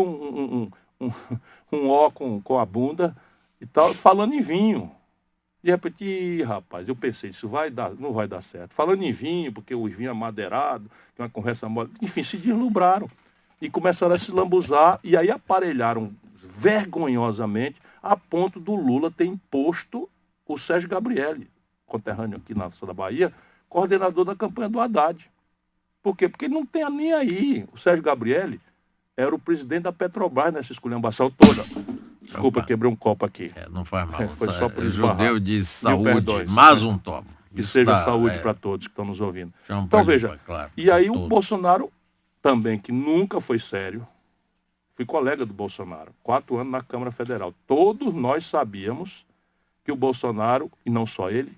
um, um ó com a bunda e tal, falando em vinho. De repente, ih, rapaz, eu pensei, isso não vai dar certo. Falando em vinho, porque o vinho é madeirado, que é uma conversa mole. Enfim, se deslumbraram e começaram a se lambuzar e aí aparelharam vergonhosamente a ponto do Lula ter imposto o Sérgio Gabrielli, conterrâneo aqui na da Bahia, coordenador da campanha do Haddad. Por quê? Porque não tem nem aí. O Sérgio Gabrielli era o presidente da Petrobras nessa esculhambação toda. Desculpa, Opa. quebrei um copo aqui. Não faz mal. Foi só por O esbarrar. judeu diz saúde, perdões. mais um tomo. Que Isso seja dá, saúde para todos que estão nos ouvindo. Chama Então, pra veja, limpar, claro, e aí pra o todos. Bolsonaro também, que nunca foi sério, fui colega do Bolsonaro, 4 anos na Câmara Federal. Todos nós sabíamos que o Bolsonaro, e não só ele,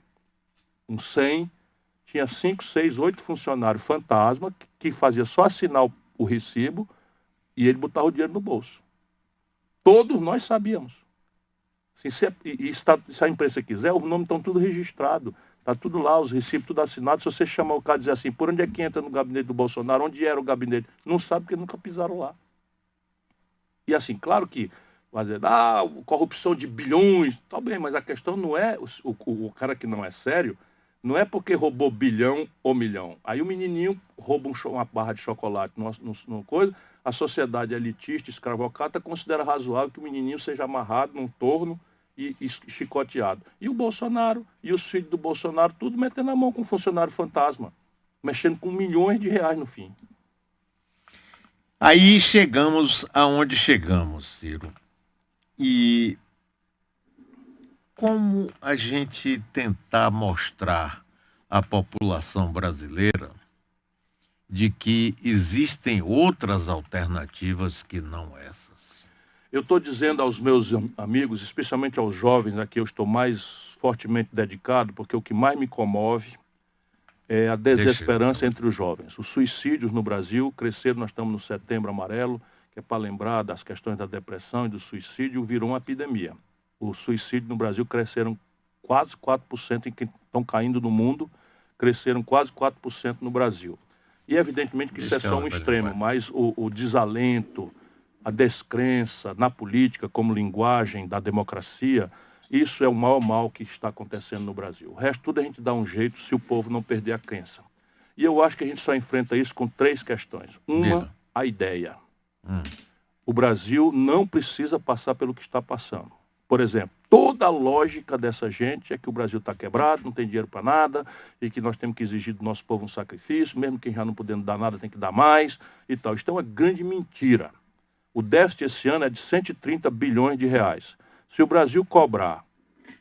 uns 100, tinha 5, 6, 8 funcionários fantasma que fazia só assinar o recibo e ele botava o dinheiro no bolso. Todos nós sabíamos. Se a imprensa quiser, os nomes estão tudo registrados. Está tudo lá, os recibos, tudo assinado. Se você chamar o cara e dizer assim, por onde é que entra no gabinete do Bolsonaro? Onde era o gabinete? Não sabe porque nunca pisaram lá. E assim, claro que vai dizer, corrupção de bilhões, tá bem, mas a questão não é o cara que não é sério, não é porque roubou bilhão ou milhão. Aí o menininho rouba uma barra de chocolate no coisa, a sociedade elitista, escravocrata, considera razoável que o menininho seja amarrado num torno e chicoteado. E o Bolsonaro, e os filhos do Bolsonaro, tudo metendo a mão com um funcionário fantasma, mexendo com milhões de reais no fim. Aí chegamos aonde chegamos, Ciro. E como a gente tentar mostrar à população brasileira de que existem outras alternativas que não essas? Eu estou dizendo aos meus amigos, especialmente aos jovens, a que eu estou mais fortemente dedicado, porque o que mais me comove é a desesperança entre os jovens. Os suicídios no Brasil cresceram, nós estamos no Setembro Amarelo, que é para lembrar das questões da depressão e do suicídio, virou uma epidemia. O suicídio no Brasil cresceram quase 4% em que estão caindo no mundo, cresceram quase 4% no Brasil. E evidentemente que isso é só um extremo, mas o desalento, a descrença na política como linguagem da democracia, isso é o maior mal que está acontecendo no Brasil. O resto tudo a gente dá um jeito se o povo não perder a crença. E eu acho que a gente só enfrenta isso com 3 questões. Uma, a ideia. O Brasil não precisa passar pelo que está passando. Por exemplo, toda a lógica dessa gente é que o Brasil está quebrado, não tem dinheiro para nada, e que nós temos que exigir do nosso povo um sacrifício, mesmo quem já não podendo dar nada tem que dar mais e tal. Isso é uma grande mentira. O déficit esse ano é de 130 bilhões de reais. Se o Brasil cobrar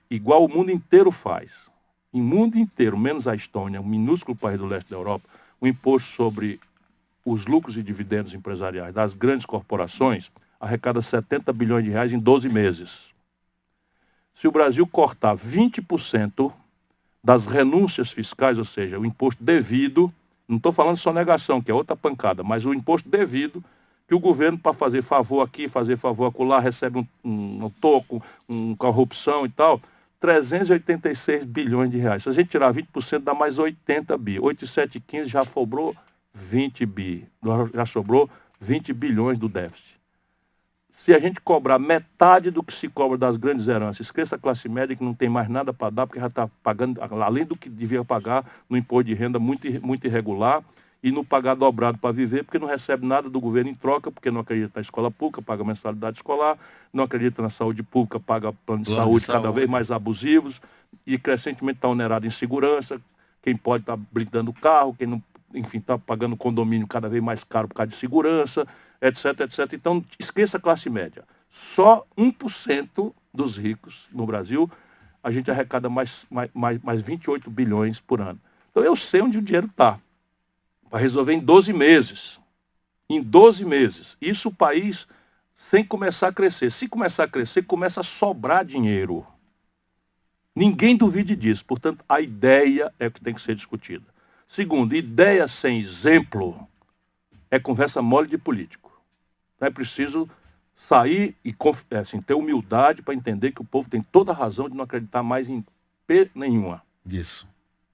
igual o mundo inteiro faz, em mundo inteiro, menos a Estônia, um minúsculo país do leste da Europa, o imposto sobre os lucros e dividendos empresariais das grandes corporações arrecada 70 bilhões de reais em 12 meses. Se o Brasil cortar 20% das renúncias fiscais, ou seja, o imposto devido, não estou falando de sonegação, que é outra pancada, mas o imposto devido, que o governo, para fazer favor aqui, fazer favor acolá, recebe um toco, uma corrupção e tal, 386 bilhões de reais. Se a gente tirar 20%, dá mais 80 bi. 8 e 7, 15, já sobrou 20 bi. Já sobrou 20 bilhões do déficit. Se a gente cobrar metade do que se cobra das grandes heranças, esqueça a classe média que não tem mais nada para dar, porque já está pagando, além do que devia pagar, no imposto de renda muito irregular, e não pagar dobrado para viver, porque não recebe nada do governo em troca, porque não acredita na escola pública, paga mensalidade escolar, não acredita na saúde pública, paga plano de saúde cada vez mais abusivos, e crescentemente está onerado em segurança, quem pode estar blindando o carro, quem não, enfim, está pagando condomínio cada vez mais caro por causa de segurança, etc, etc. Então, esqueça a classe média. Só 1% dos ricos no Brasil, a gente arrecada mais 28 bilhões por ano. Então, eu sei onde o dinheiro está. Para resolver em 12 meses. Em 12 meses. Isso o país sem começar a crescer. Se começar a crescer, começa a sobrar dinheiro. Ninguém duvide disso. Portanto, a ideia é o que tem que ser discutida. Segundo, ideia sem exemplo é conversa mole de político. Então, é preciso sair e assim, ter humildade para entender que o povo tem toda a razão de não acreditar mais em P nenhuma. Isso.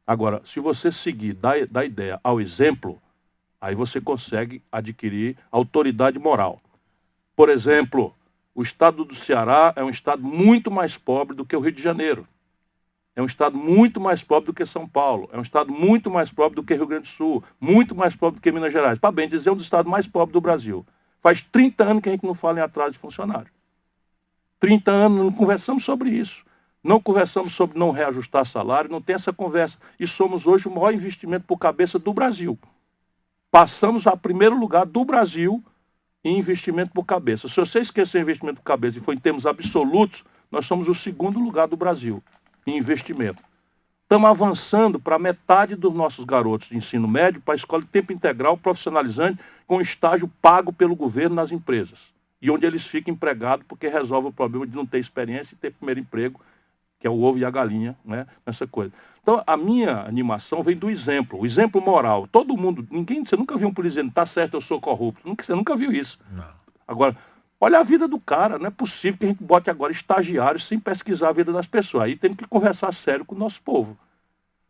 Agora, se você seguir da ideia ao exemplo, aí você consegue adquirir autoridade moral. Por exemplo, O estado do Ceará é um estado muito mais pobre do que o Rio de Janeiro. É um estado muito mais pobre do que São Paulo. É um estado muito mais pobre do que Rio Grande do Sul. Muito mais pobre do que Minas Gerais. Para bem dizer, é um dos estados mais pobres do Brasil. Faz 30 anos que a gente não fala em atraso de funcionário. 30 anos, não conversamos sobre isso. Não conversamos sobre não reajustar salário, não tem essa conversa. E somos hoje o maior investimento por cabeça do Brasil. Passamos a primeiro lugar do Brasil em investimento por cabeça. Se você esquecer investimento por cabeça e for em termos absolutos, nós somos o segundo lugar do Brasil em investimento. Estamos avançando para metade dos nossos garotos de ensino médio para a escola de tempo integral profissionalizante com estágio pago pelo governo nas empresas. E onde eles ficam empregados porque resolve o problema de não ter experiência e ter primeiro emprego, que é o ovo e a galinha, né? Nessa coisa. Então, a minha animação vem do exemplo, o exemplo moral. Todo mundo, você nunca viu um polícia dizendo, tá certo, eu sou corrupto. Você nunca viu isso. Não. Agora, olha a vida do cara, não é possível que a gente bote agora estagiários sem pesquisar a vida das pessoas. Aí temos que conversar sério com o nosso povo.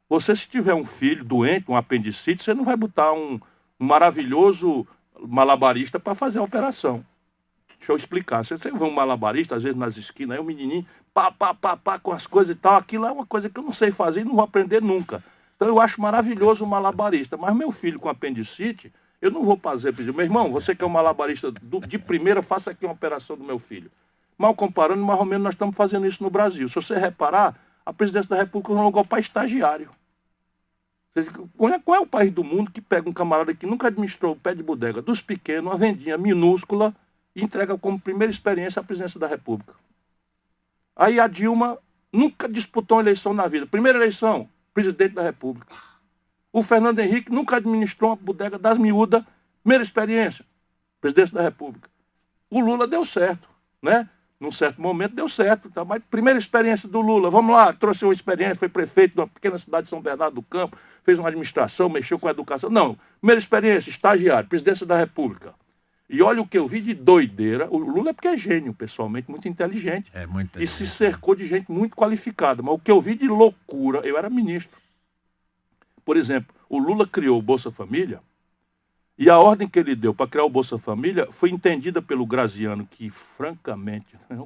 Você, se tiver um filho doente, um apendicite, você não vai botar um maravilhoso malabarista para fazer a operação. Deixa eu explicar. Você vê um malabarista, às vezes nas esquinas, aí um menininho, pá, com as coisas e tal. Aquilo é uma coisa que eu não sei fazer e não vou aprender nunca. Então eu acho maravilhoso o malabarista. Mas meu filho com apendicite, eu não vou fazer. Meu irmão, você que é um malabarista de primeira, faça aqui uma operação do meu filho. Mal comparando, mais ou menos nós estamos fazendo isso no Brasil. Se você reparar, a presidência da República é um lugar para estagiário. Qual é o país do mundo que pega um camarada que nunca administrou o pé de bodega dos pequenos, uma vendinha minúscula, e entrega como primeira experiência a presidência da República? Aí a Dilma nunca disputou uma eleição na vida. Primeira eleição, presidente da República. O Fernando Henrique nunca administrou uma bodega das miúdas, primeira experiência, presidente da República. O Lula deu certo, né? Num certo momento deu certo, tá? Mas primeira experiência do Lula, vamos lá, trouxe uma experiência, foi prefeito de uma pequena cidade de São Bernardo do Campo, fez uma administração, mexeu com a educação. Não, primeira experiência, estagiário, presidência da República. E olha o que eu vi de doideira. O Lula é porque é gênio, pessoalmente, muito inteligente. É muito inteligente. E se inteligente. cercou de gente muito qualificada. Mas o que eu vi de loucura, eu era ministro. Por exemplo, o Lula criou o Bolsa Família, e a ordem que ele deu para criar o Bolsa Família foi entendida pelo Graziano, que, francamente, é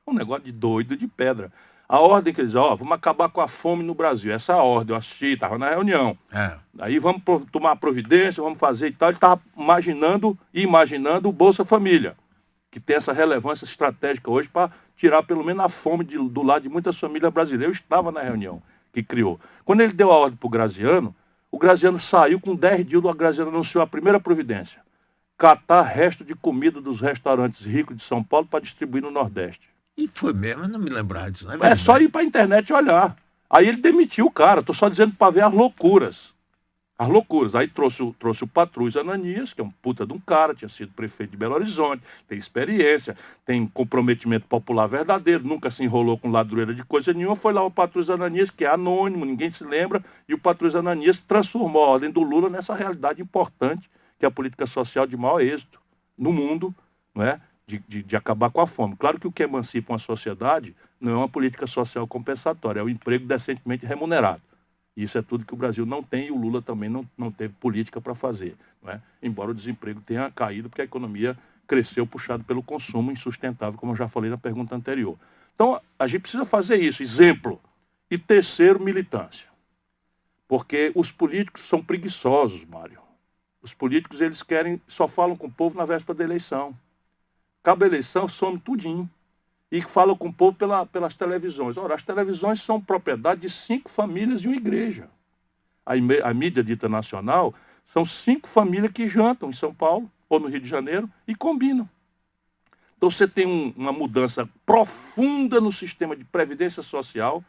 um negócio de doido de pedra. A ordem que ele diz, vamos acabar com a fome no Brasil. Essa é a ordem, eu assisti, estava na reunião. Aí vamos tomar providência, vamos fazer e tal. Ele estava imaginando o Bolsa Família, que tem essa relevância estratégica hoje para tirar pelo menos a fome do lado de muitas famílias brasileiras. Eu estava na reunião que criou. Quando ele deu a ordem para o Graziano saiu com 10 dias, o Graziano anunciou a primeira providência: catar resto de comida dos restaurantes ricos de São Paulo para distribuir no Nordeste. E foi mesmo, eu não me lembrar disso. É só ir para a internet e olhar. Aí ele demitiu o cara, estou só dizendo para ver as loucuras. As loucuras. Aí trouxe o Patrus Ananias, que é um puta de um cara, tinha sido prefeito de Belo Horizonte, tem experiência, tem comprometimento popular verdadeiro, nunca se enrolou com ladroeira de coisa nenhuma. Foi lá o Patrus Ananias, que é anônimo, ninguém se lembra, e o Patrus Ananias transformou a ordem do Lula nessa realidade importante, que é a política social de maior êxito no mundo, não é? De acabar com a fome. Claro que o que emancipa uma sociedade não é uma política social compensatória, é o emprego decentemente remunerado. Isso é tudo que o Brasil não tem, e o Lula também não teve política para fazer, não é? Embora o desemprego tenha caído, porque a economia cresceu puxado pelo consumo insustentável, como eu já falei na pergunta anterior. Então, a gente precisa fazer isso, exemplo. E terceiro, militância. Porque os políticos são preguiçosos, Mário. Os políticos, eles só falam com o povo na véspera da eleição. Acaba a eleição, some tudinho. E falam com o povo pelas televisões. Ora, as televisões são propriedade de 5 famílias e uma igreja. A mídia dita nacional são 5 famílias que jantam em São Paulo ou no Rio de Janeiro e combinam. Então você tem uma mudança profunda no sistema de previdência social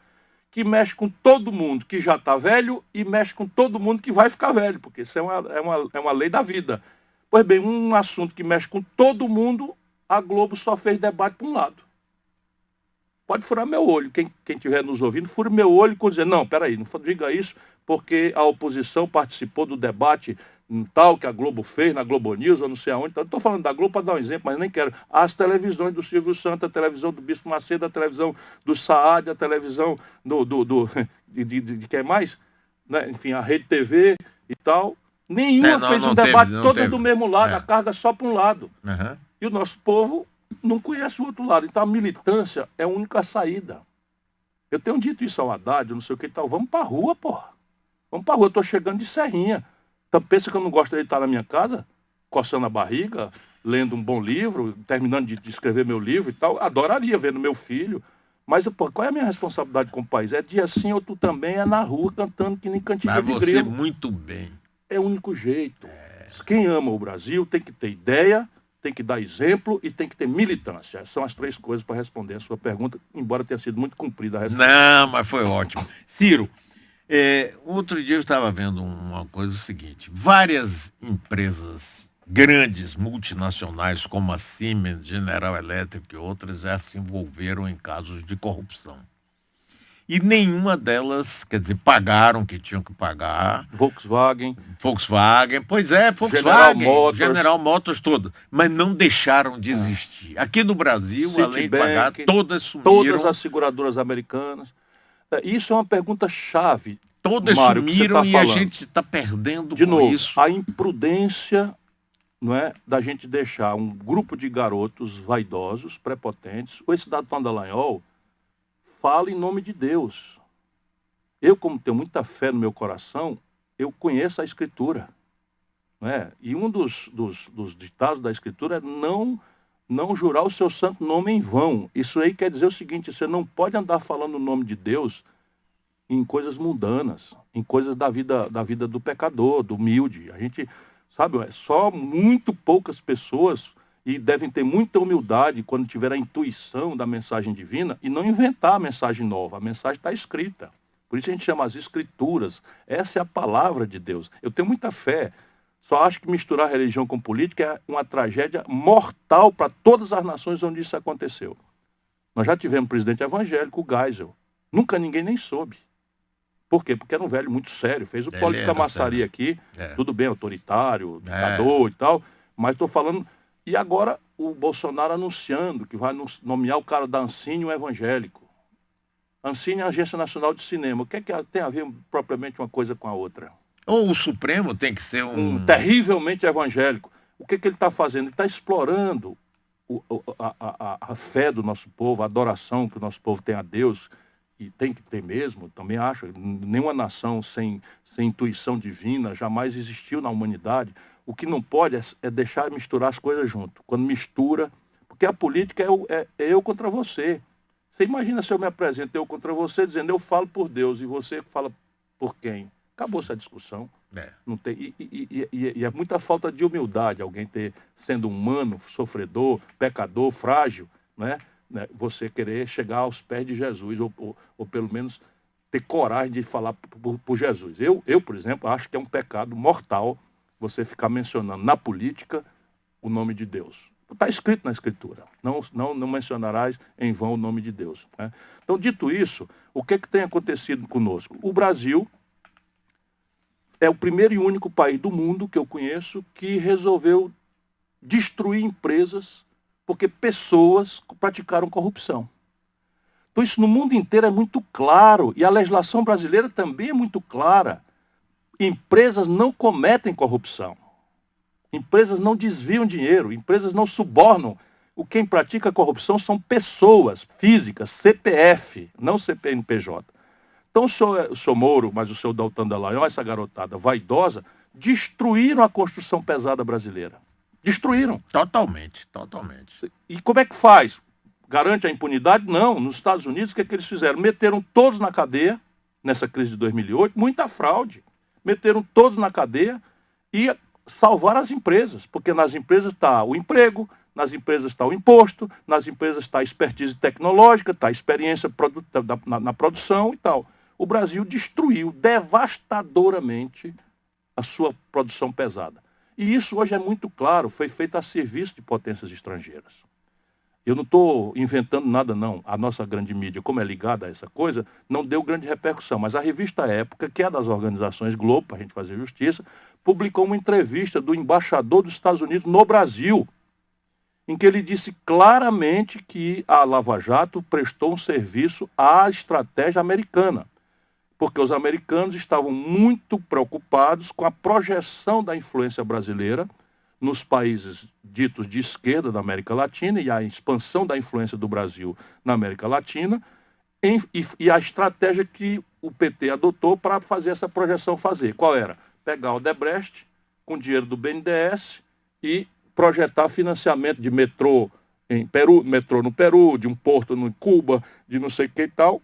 que mexe com todo mundo que já está velho e mexe com todo mundo que vai ficar velho, porque isso é uma lei da vida. Pois bem, um assunto que mexe com todo mundo, a Globo só fez debate para um lado. Pode furar meu olho. Quem estiver nos ouvindo, fure meu olho e dizer, não, peraí, não diga isso, porque a oposição participou do debate tal que a Globo fez, na Globo News, ou não sei aonde. Então, estou falando da Globo para dar um exemplo, mas nem quero. As televisões do Silvio Santos, a televisão do Bispo Macedo, a televisão do Saad, a televisão de quem mais? Né? Enfim, a Rede TV e tal. Nenhuma fez um debate todo do mesmo lado, a carga só para um lado. Uhum. E o nosso povo não conhece o outro lado. Então a militância é a única saída. Eu tenho dito isso ao Haddad, não sei o que e tal. Vamos pra rua, porra. Vamos pra rua. Eu tô chegando de Serrinha. Então pensa que eu não gosto de estar na minha casa, coçando a barriga, lendo um bom livro, terminando de escrever meu livro e tal. Adoraria vendo meu filho. Mas, pô, qual é a minha responsabilidade com o país? É dia sim ou tu também é na rua cantando que nem cantiga Mas de você grilo. muito bem. É o único jeito. Quem ama o Brasil tem que ter ideia, tem que dar exemplo e tem que ter militância. São as 3 coisas para responder a sua pergunta, embora tenha sido muito cumprida a resposta. Não, mas foi ótimo. Ciro, outro dia eu estava vendo uma coisa seguinte. Várias empresas grandes, multinacionais, como a Siemens, General Electric e outras, já se envolveram em casos de corrupção. E nenhuma delas, quer dizer, pagaram o que tinham que pagar. Volkswagen, Pois é, Volkswagen, General General Motors, todas. Mas não deixaram de existir. Aqui no Brasil, além de pagar, Citibank, todas sumiram. todas as seguradoras americanas. Isso é uma pergunta chave, Todas Mário, que você sumiram tá e a falando. gente está perdendo De com novo, isso. a imprudência, não é, da gente deixar um grupo de garotos vaidosos, prepotentes. Esse cidadão Dallagnol fala em nome de Deus. Eu, como tenho muita fé no meu coração, eu conheço a Escritura. Não é? E um dos ditados da Escritura é não jurar o seu santo nome em vão. Isso aí quer dizer o seguinte, você não pode andar falando o nome de Deus em coisas mundanas, em coisas da vida do pecador, do humilde. A gente, sabe, só muito poucas pessoas, e devem ter muita humildade quando tiver a intuição da mensagem divina, e não inventar a mensagem nova. A mensagem está escrita. Por isso a gente chama as Escrituras. Essa é a palavra de Deus. Eu tenho muita fé. Só acho que misturar religião com política é uma tragédia mortal para todas as nações onde isso aconteceu. Nós já tivemos presidente evangélico, o Geisel. Nunca ninguém nem soube. Por quê? Porque era um velho muito sério. Fez o política maçaria aqui. Tudo bem, autoritário, ditador e tal. Mas estou falando... E agora o Bolsonaro anunciando que vai nomear o cara da Ancine, um evangélico. Ancine é a Agência Nacional de Cinema. O que é que tem a ver propriamente uma coisa com a outra? Ou o Supremo tem que ser um terrivelmente evangélico. O que ele está fazendo? Ele está explorando a fé do nosso povo, a adoração que o nosso povo tem a Deus, e tem que ter mesmo, também acho. Nenhuma nação sem intuição divina jamais existiu na humanidade. O que não pode é deixar misturar as coisas junto. Quando mistura, porque a política é eu contra você. Você imagina se eu me apresento eu contra você, dizendo eu falo por Deus e você fala por quem? Acabou essa discussão. Não tem, e é muita falta de humildade alguém sendo humano, sofredor, pecador, frágil, né? Você querer chegar aos pés de Jesus, ou pelo menos ter coragem de falar por Jesus. Eu, por exemplo, acho que é um pecado mortal você ficar mencionando na política o nome de Deus. Está escrito na Escritura. Não mencionarás em vão o nome de Deus. Né? Então, dito isso, o que tem acontecido conosco? O Brasil é o primeiro e único país do mundo que eu conheço que resolveu destruir empresas porque pessoas praticaram corrupção. Então, isso no mundo inteiro é muito claro. E a legislação brasileira também é muito clara. Empresas não cometem corrupção. Empresas não desviam dinheiro. Empresas não subornam. Quem pratica corrupção são pessoas físicas, CPF, não CNPJ. Então, o senhor Moro, mas o senhor Deltan Dallagnol, essa garotada vaidosa, destruíram a construção pesada brasileira. Destruíram. Totalmente. E como é que faz? Garante a impunidade? Não. Nos Estados Unidos, o que eles fizeram? Meteram todos na cadeia, nessa crise de 2008, muita fraude. Meteram todos na cadeia e salvaram as empresas, porque nas empresas está o emprego, nas empresas está o imposto, nas empresas está a expertise tecnológica, está a experiência na produção e tal. O Brasil destruiu devastadoramente a sua produção pesada. E isso hoje é muito claro, foi feito a serviço de potências estrangeiras. Eu não estou inventando nada, não. A nossa grande mídia, como é ligada a essa coisa, não deu grande repercussão. Mas a revista Época, que é das organizações Globo, para a gente fazer justiça, publicou uma entrevista do embaixador dos Estados Unidos no Brasil, em que ele disse claramente que a Lava Jato prestou um serviço à estratégia americana, porque os americanos estavam muito preocupados com a projeção da influência brasileira nos países ditos de esquerda da América Latina e a expansão da influência do Brasil na América Latina, e a estratégia que o PT adotou para fazer essa projeção fazer. Qual era? Pegar o Odebrecht com dinheiro do BNDES e projetar financiamento de metrô em Peru, metrô no Peru, de um porto no Cuba, de não sei o que e tal.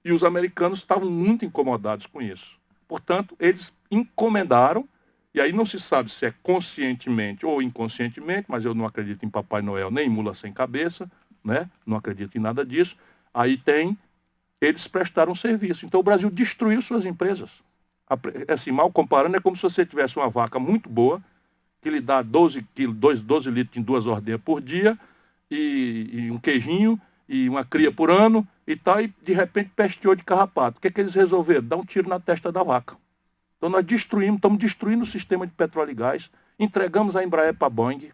E os americanos estavam muito incomodados com isso. Portanto, eles encomendaram, e aí não se sabe se é conscientemente ou inconscientemente, mas eu não acredito em Papai Noel nem em mula sem cabeça, né? Não acredito em nada disso. Aí eles prestaram serviço. Então o Brasil destruiu suas empresas. Assim, mal comparando, é como se você tivesse uma vaca muito boa, que lhe dá 12 litros em 2 ordenhas por dia, e um queijinho, e uma cria por ano, e tal, e de repente pesteou de carrapato. O que eles resolveram? Dar um tiro na testa da vaca. Então nós estamos destruindo o sistema de petróleo e gás, entregamos a Embraer para a Boeing,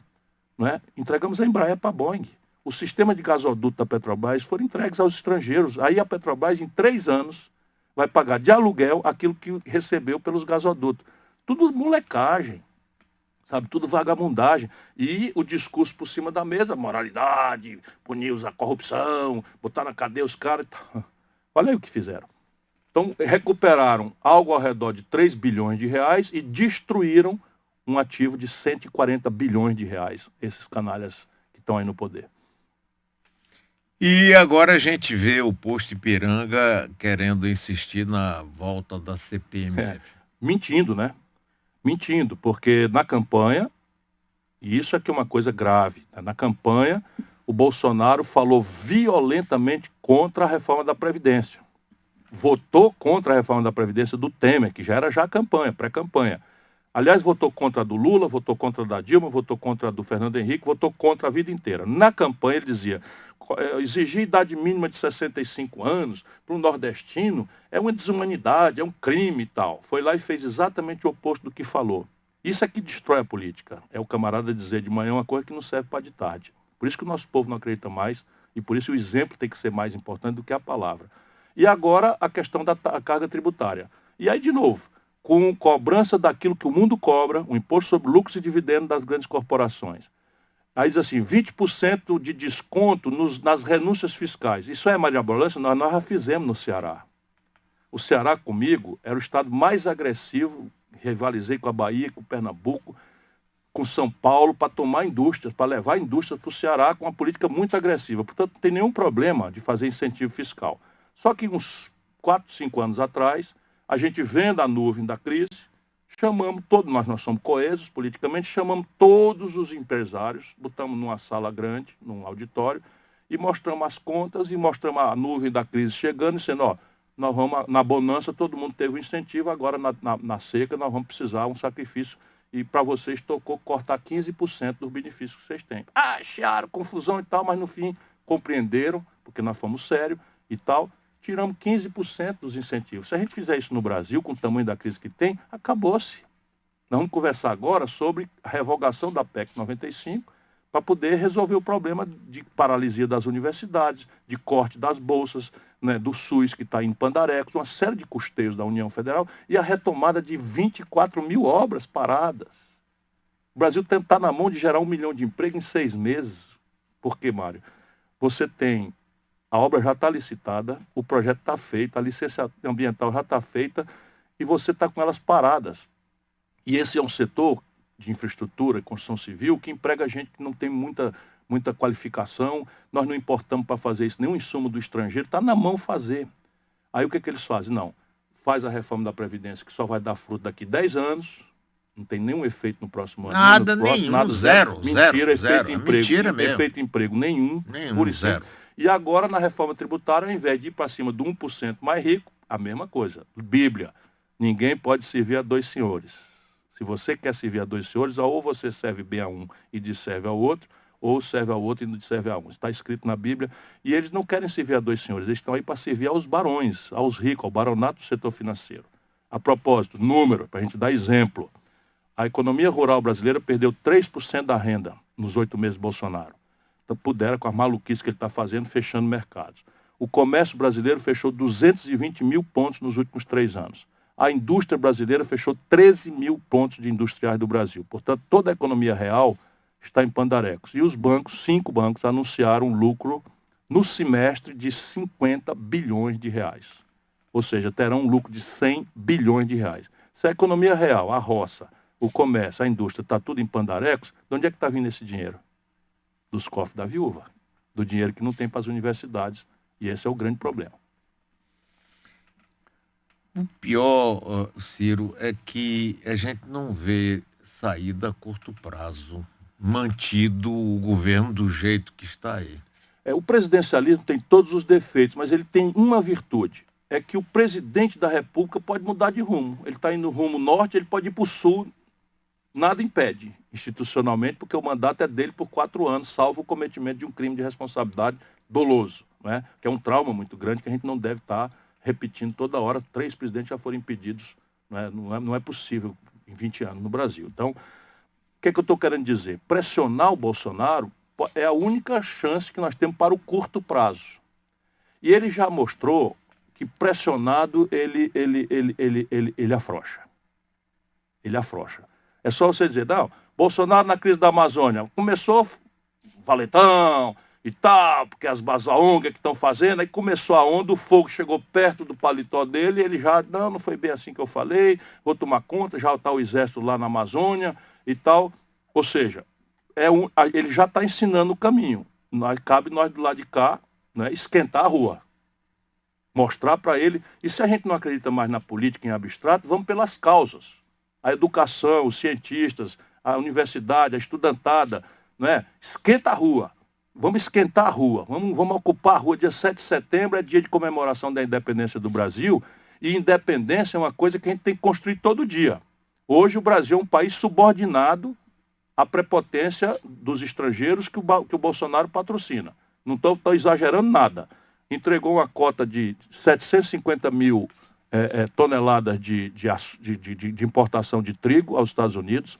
né? Entregamos a Embraer para a Boeing. O sistema de gasoduto da Petrobras foram entregues aos estrangeiros. Aí a Petrobras, em 3 anos, vai pagar de aluguel aquilo que recebeu pelos gasodutos. Tudo molecagem, sabe? Tudo vagabundagem. E o discurso por cima da mesa, moralidade, punir a corrupção, botar na cadeia os caras. Olha aí o que fizeram. Então, recuperaram algo ao redor de 3 bilhões de reais e destruíram um ativo de 140 bilhões de reais, esses canalhas que estão aí no poder. E agora a gente vê o posto Ipiranga querendo insistir na volta da CPMF. Mentindo, né? Mentindo, porque na campanha, e isso aqui é uma coisa grave, né? Na campanha o Bolsonaro falou violentamente contra a reforma da Previdência. Votou contra a reforma da Previdência do Temer, que já era a campanha, pré-campanha. Aliás, votou contra a do Lula, votou contra a da Dilma, votou contra a do Fernando Henrique, votou contra a vida inteira. Na campanha ele dizia, exigir idade mínima de 65 anos para um nordestino é uma desumanidade, é um crime e tal. Foi lá e fez exatamente o oposto do que falou. Isso é que destrói a política. É o camarada dizer de manhã uma coisa que não serve para de tarde. Por isso que o nosso povo não acredita mais e por isso o exemplo tem que ser mais importante do que a palavra. E agora a questão da carga tributária. E aí, de novo, com cobrança daquilo que o mundo cobra, o imposto sobre lucros e dividendos das grandes corporações. Aí diz assim, 20% de desconto nas renúncias fiscais. Isso é mirabolância? Nós já fizemos no Ceará. O Ceará, comigo, era o estado mais agressivo, rivalizei com a Bahia, com o Pernambuco, com São Paulo, para tomar indústrias, para levar indústrias para o Ceará com uma política muito agressiva. Portanto, não tem nenhum problema de fazer incentivo fiscal. Só que uns 4, 5 anos atrás, a gente vendo a nuvem da crise, chamamos todos, nós somos coesos politicamente, chamamos todos os empresários, botamos numa sala grande, num auditório, e mostramos as contas e mostramos a nuvem da crise chegando e dizendo, ó, nós vamos, na bonança todo mundo teve um incentivo, agora na seca nós vamos precisar um sacrifício e para vocês tocou cortar 15% dos benefícios que vocês têm. Ah, chiaram, confusão e tal, mas no fim compreenderam, porque nós fomos sérios e tal, tiramos 15% dos incentivos. Se a gente fizer isso no Brasil, com o tamanho da crise que tem, acabou-se. Nós vamos conversar agora sobre a revogação da PEC 95 para poder resolver o problema de paralisia das universidades, de corte das bolsas, né, do SUS que está em pandarecos, uma série de custeios da União Federal e a retomada de 24 mil obras paradas. O Brasil está na mão de gerar 1 milhão de emprego em 6 meses. Por quê, Mário? Você tem... A obra já está licitada, o projeto está feito, a licença ambiental já está feita e você está com elas paradas. E esse é um setor de infraestrutura e construção civil que emprega gente que não tem muita qualificação, nós não importamos para fazer isso, nenhum insumo do estrangeiro, está na mão fazer. Aí o que eles fazem? Não, faz a reforma da Previdência que só vai dar fruto daqui 10 anos, não tem nenhum efeito no próximo ano. Nada, nenhum, nada, zero. Mentira, zero, emprego. Mentira mesmo. Efeito emprego nenhum, Nenhum, zero. E agora, na reforma tributária, ao invés de ir para cima do 1% mais rico, a mesma coisa. Bíblia, ninguém pode servir a 2 senhores. Se você quer servir a 2 senhores, ou você serve bem a um e desserve ao outro, ou serve ao outro e não desserve a um. Está escrito na Bíblia. E eles não querem servir a 2 senhores, eles estão aí para servir aos barões, aos ricos, ao baronato do setor financeiro. A propósito, número, para a gente dar exemplo. A economia rural brasileira perdeu 3% da renda nos 8 meses de Bolsonaro. Pudera com as maluquices que ele está fazendo, fechando mercados. O comércio brasileiro fechou 220 mil pontos nos últimos 3 anos. a indústria brasileira fechou 13 mil pontos de industriais do Brasil. Portanto, toda a economia real está em pandarecos. E os bancos, 5 bancos, anunciaram lucro no semestre de 50 bilhões de reais. Ou seja, terão um lucro de 100 bilhões de reais. Se a economia real, a roça, o comércio, a indústria, está tudo em pandarecos, de onde é que está vindo esse dinheiro? Dos cofres da viúva, do dinheiro que não tem para as universidades. E esse é o grande problema. O pior, Ciro, é que a gente não vê saída a curto prazo, mantido o governo do jeito que está aí. O presidencialismo tem todos os defeitos, mas ele tem uma virtude. É que o presidente da República pode mudar de rumo. Ele está indo no rumo norte, ele pode ir para o sul. Nada impede, institucionalmente, porque o mandato é dele por 4 anos, salvo o cometimento de um crime de responsabilidade doloso, né? Que é um trauma muito grande que a gente não deve estar repetindo toda hora. 3 presidentes já foram impedidos, né? Não é possível em 20 anos no Brasil. Então, o que eu estou querendo dizer? Pressionar o Bolsonaro é a única chance que nós temos para o curto prazo. E ele já mostrou que pressionado ele afrouxa. Ele afrouxa. É só você dizer, não, Bolsonaro na crise da Amazônia começou valetão e tal, porque as ONG que estão fazendo, aí começou a onda, o fogo chegou perto do paletó dele, ele já, não foi bem assim que eu falei, vou tomar conta, já está o exército lá na Amazônia e tal. Ou seja, ele já está ensinando o caminho. Cabe nós do lado de cá, né, esquentar a rua. Mostrar para ele, e se a gente não acredita mais na política em abstrato, vamos pelas causas. A educação, os cientistas, a universidade, a estudantada, né? Esquenta a rua. Vamos esquentar a rua, vamos ocupar a rua. Dia 7 de setembro é dia de comemoração da independência do Brasil, e independência é uma coisa que a gente tem que construir todo dia. Hoje o Brasil é um país subordinado à prepotência dos estrangeiros que o Bolsonaro patrocina. Não estou exagerando nada. Entregou uma cota de 750 mil toneladas de importação de trigo aos Estados Unidos,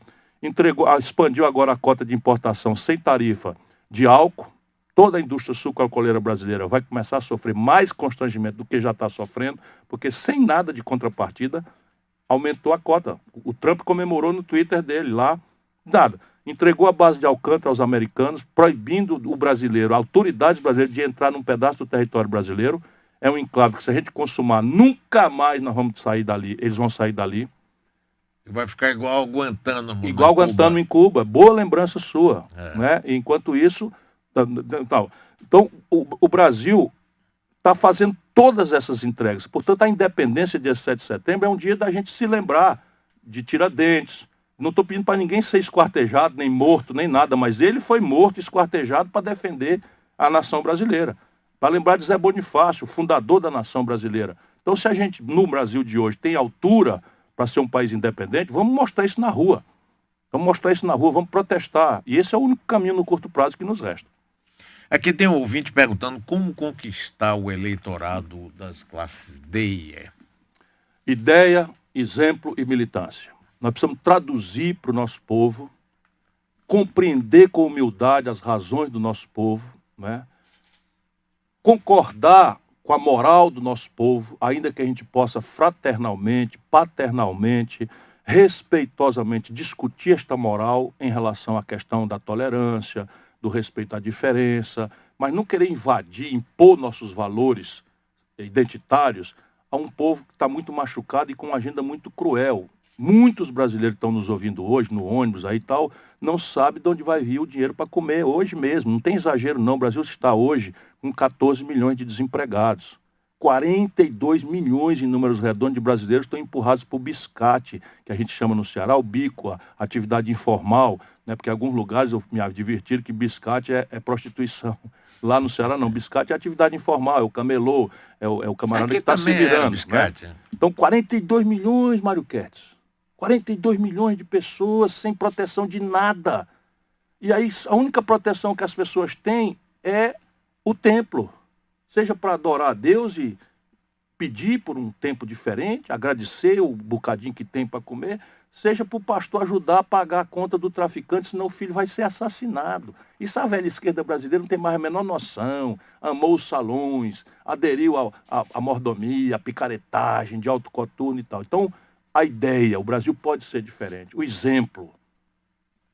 expandiu agora a cota de importação sem tarifa de álcool. Toda a indústria sucroalcooleira brasileira vai começar a sofrer mais constrangimento do que já está sofrendo, porque sem nada de contrapartida, aumentou a cota. O Trump comemorou no Twitter dele lá, nada. Entregou a base de Alcântara aos americanos, proibindo o brasileiro, autoridades brasileiras, de entrar num pedaço do território brasileiro. É um enclave que, se a gente consumar, nunca mais nós vamos sair dali, eles vão sair dali. Vai ficar igual Guantánamo. Igual Guantánamo em Cuba. Boa lembrança sua. Né? Enquanto isso, então o Brasil está fazendo todas essas entregas. Portanto, a independência, dia 7 de setembro, é um dia da gente se lembrar de Tiradentes. Não estou pedindo para ninguém ser esquartejado, nem morto, nem nada, mas ele foi morto, esquartejado para defender a nação brasileira. Para lembrar de Zé Bonifácio, o fundador da nação brasileira. Então, se a gente, no Brasil de hoje, tem altura para ser um país independente, vamos mostrar isso na rua. Vamos mostrar isso na rua, vamos protestar. E esse é o único caminho no curto prazo que nos resta. Aqui tem um ouvinte perguntando como conquistar o eleitorado das classes D e E. Ideia, exemplo e militância. Nós precisamos traduzir para o nosso povo, compreender com humildade as razões do nosso povo, né? Concordar com a moral do nosso povo, ainda que a gente possa fraternalmente, paternalmente, respeitosamente discutir esta moral em relação à questão da tolerância, do respeito à diferença, mas não querer invadir, impor nossos valores identitários a um povo que está muito machucado e com uma agenda muito cruel. Muitos brasileiros que estão nos ouvindo hoje, no ônibus aí e tal, não sabem de onde vai vir o dinheiro para comer hoje mesmo. Não tem exagero não, o Brasil está hoje com 14 milhões de desempregados. 42 milhões em números redondos de brasileiros estão empurrados para o biscate, que a gente chama no Ceará, o bico, a atividade informal, né? Porque em alguns lugares eu me diverti que biscate é prostituição. Lá no Ceará não, biscate é atividade informal, é o camelô, é o camarada que está se virando. Biscate, né? Então 42 milhões, Mário Kertz. 42 milhões de pessoas sem proteção de nada. E aí a única proteção que as pessoas têm é o templo. Seja para adorar a Deus e pedir por um tempo diferente, agradecer o bocadinho que tem para comer, seja para o pastor ajudar a pagar a conta do traficante, senão o filho vai ser assassinado. Isso a velha esquerda brasileira não tem mais a menor noção. Amou os salões, aderiu à mordomia, à picaretagem, de alto coturno e tal. Então, a ideia, o Brasil pode ser diferente. O exemplo,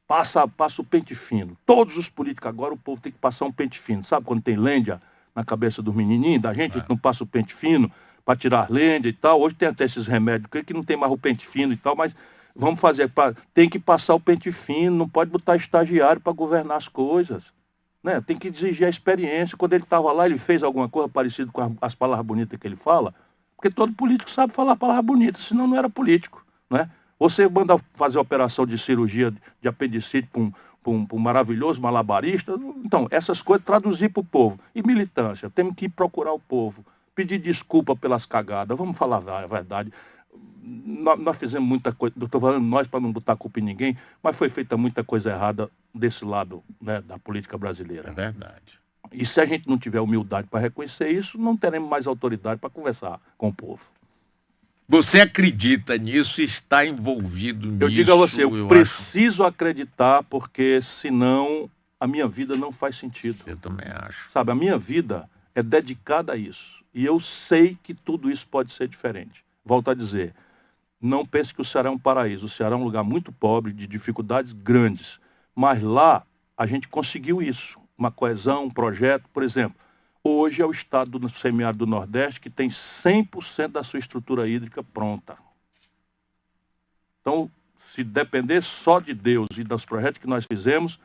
passa o pente fino. Todos os políticos agora, o povo tem que passar um pente fino. Sabe quando tem lêndia na cabeça dos menininhos, da gente, não passa o pente fino para tirar lêndia e tal. Hoje tem até esses remédios que não tem mais o pente fino e tal, mas vamos fazer, tem que passar o pente fino, não pode botar estagiário para governar as coisas. Né? Tem que exigir a experiência. Quando ele estava lá, ele fez alguma coisa parecida com as palavras bonitas que ele fala, porque todo político sabe falar palavras bonitas, senão não era político. Né? Você manda fazer operação de cirurgia de apendicite para um maravilhoso malabarista. Então, essas coisas traduzir para o povo. E militância, temos que ir procurar o povo, pedir desculpa pelas cagadas, vamos falar a verdade. Nós fizemos muita coisa, estou falando nós para não botar culpa em ninguém, mas foi feita muita coisa errada desse lado, né, da política brasileira. É verdade. E se a gente não tiver humildade para reconhecer isso, não teremos mais autoridade para conversar com o povo. Você acredita nisso e está envolvido nisso? Eu digo a você, eu preciso acreditar, porque senão a minha vida não faz sentido. Eu também acho. Sabe, a minha vida é dedicada a isso. E eu sei que tudo isso pode ser diferente. Volto a dizer, não pense que o Ceará é um paraíso. O Ceará é um lugar muito pobre, de dificuldades grandes. Mas lá a gente conseguiu isso. Uma coesão, um projeto. Por exemplo, hoje é o estado do semiárido do Nordeste que tem 100% da sua estrutura hídrica pronta. Então, se depender só de Deus e dos projetos que nós fizemos,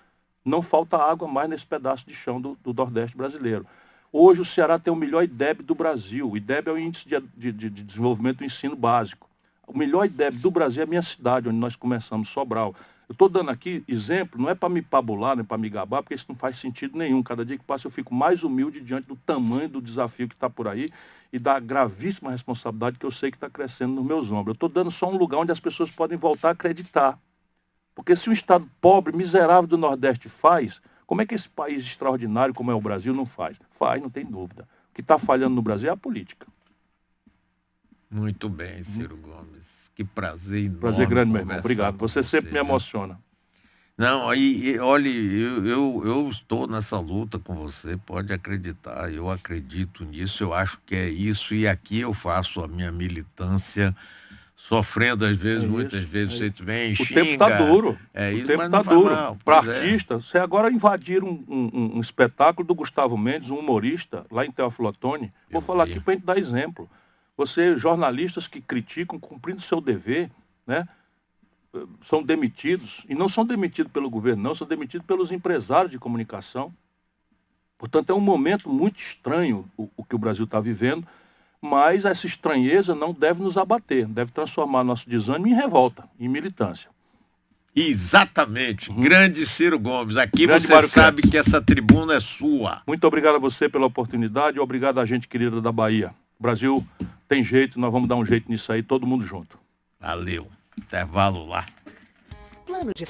não falta água mais nesse pedaço de chão do Nordeste brasileiro. Hoje o Ceará tem o melhor IDEB do Brasil. O IDEB é o Índice de Desenvolvimento do Ensino Básico. O melhor IDEB do Brasil é a minha cidade, onde nós começamos, Sobral. Eu estou dando aqui exemplo, não é para me pabular, nem para me gabar, porque isso não faz sentido nenhum. Cada dia que passa eu fico mais humilde diante do tamanho do desafio que está por aí e da gravíssima responsabilidade que eu sei que está crescendo nos meus ombros. Eu estou dando só um lugar onde as pessoas podem voltar a acreditar. Porque se um estado pobre, miserável do Nordeste faz, como é que esse país extraordinário como é o Brasil não faz? Faz, não tem dúvida. O que está falhando no Brasil é a política. Muito bem, Ciro Gomes. Que prazer enorme. Prazer grande, meu irmão. Obrigado. Você sempre me emociona. Não, aí, olha, eu estou nessa luta com você, pode acreditar. Eu acredito nisso, eu acho que é isso. E aqui eu faço a minha militância, sofrendo às vezes, muitas vezes você vem e xinga. O tempo está duro. O tempo está duro. Para artista, você agora invadir um espetáculo do Gustavo Mendes, um humorista, lá em Teófilo Otoni. Vou falar aqui para a gente dar exemplo. Você, jornalistas que criticam, cumprindo seu dever, né, são demitidos. E não são demitidos pelo governo, não, são demitidos pelos empresários de comunicação. Portanto, é um momento muito estranho o que o Brasil está vivendo, mas essa estranheza não deve nos abater, deve transformar nosso desânimo em revolta, em militância. Exatamente. Grande Ciro Gomes. Aqui Grande você Mário sabe Kempis. que essa tribuna é sua. Muito obrigado a você pela oportunidade e obrigado a gente querida da Bahia. O Brasil tem jeito, nós vamos dar um jeito nisso aí, todo mundo junto. Valeu. Intervalo lá. Plano de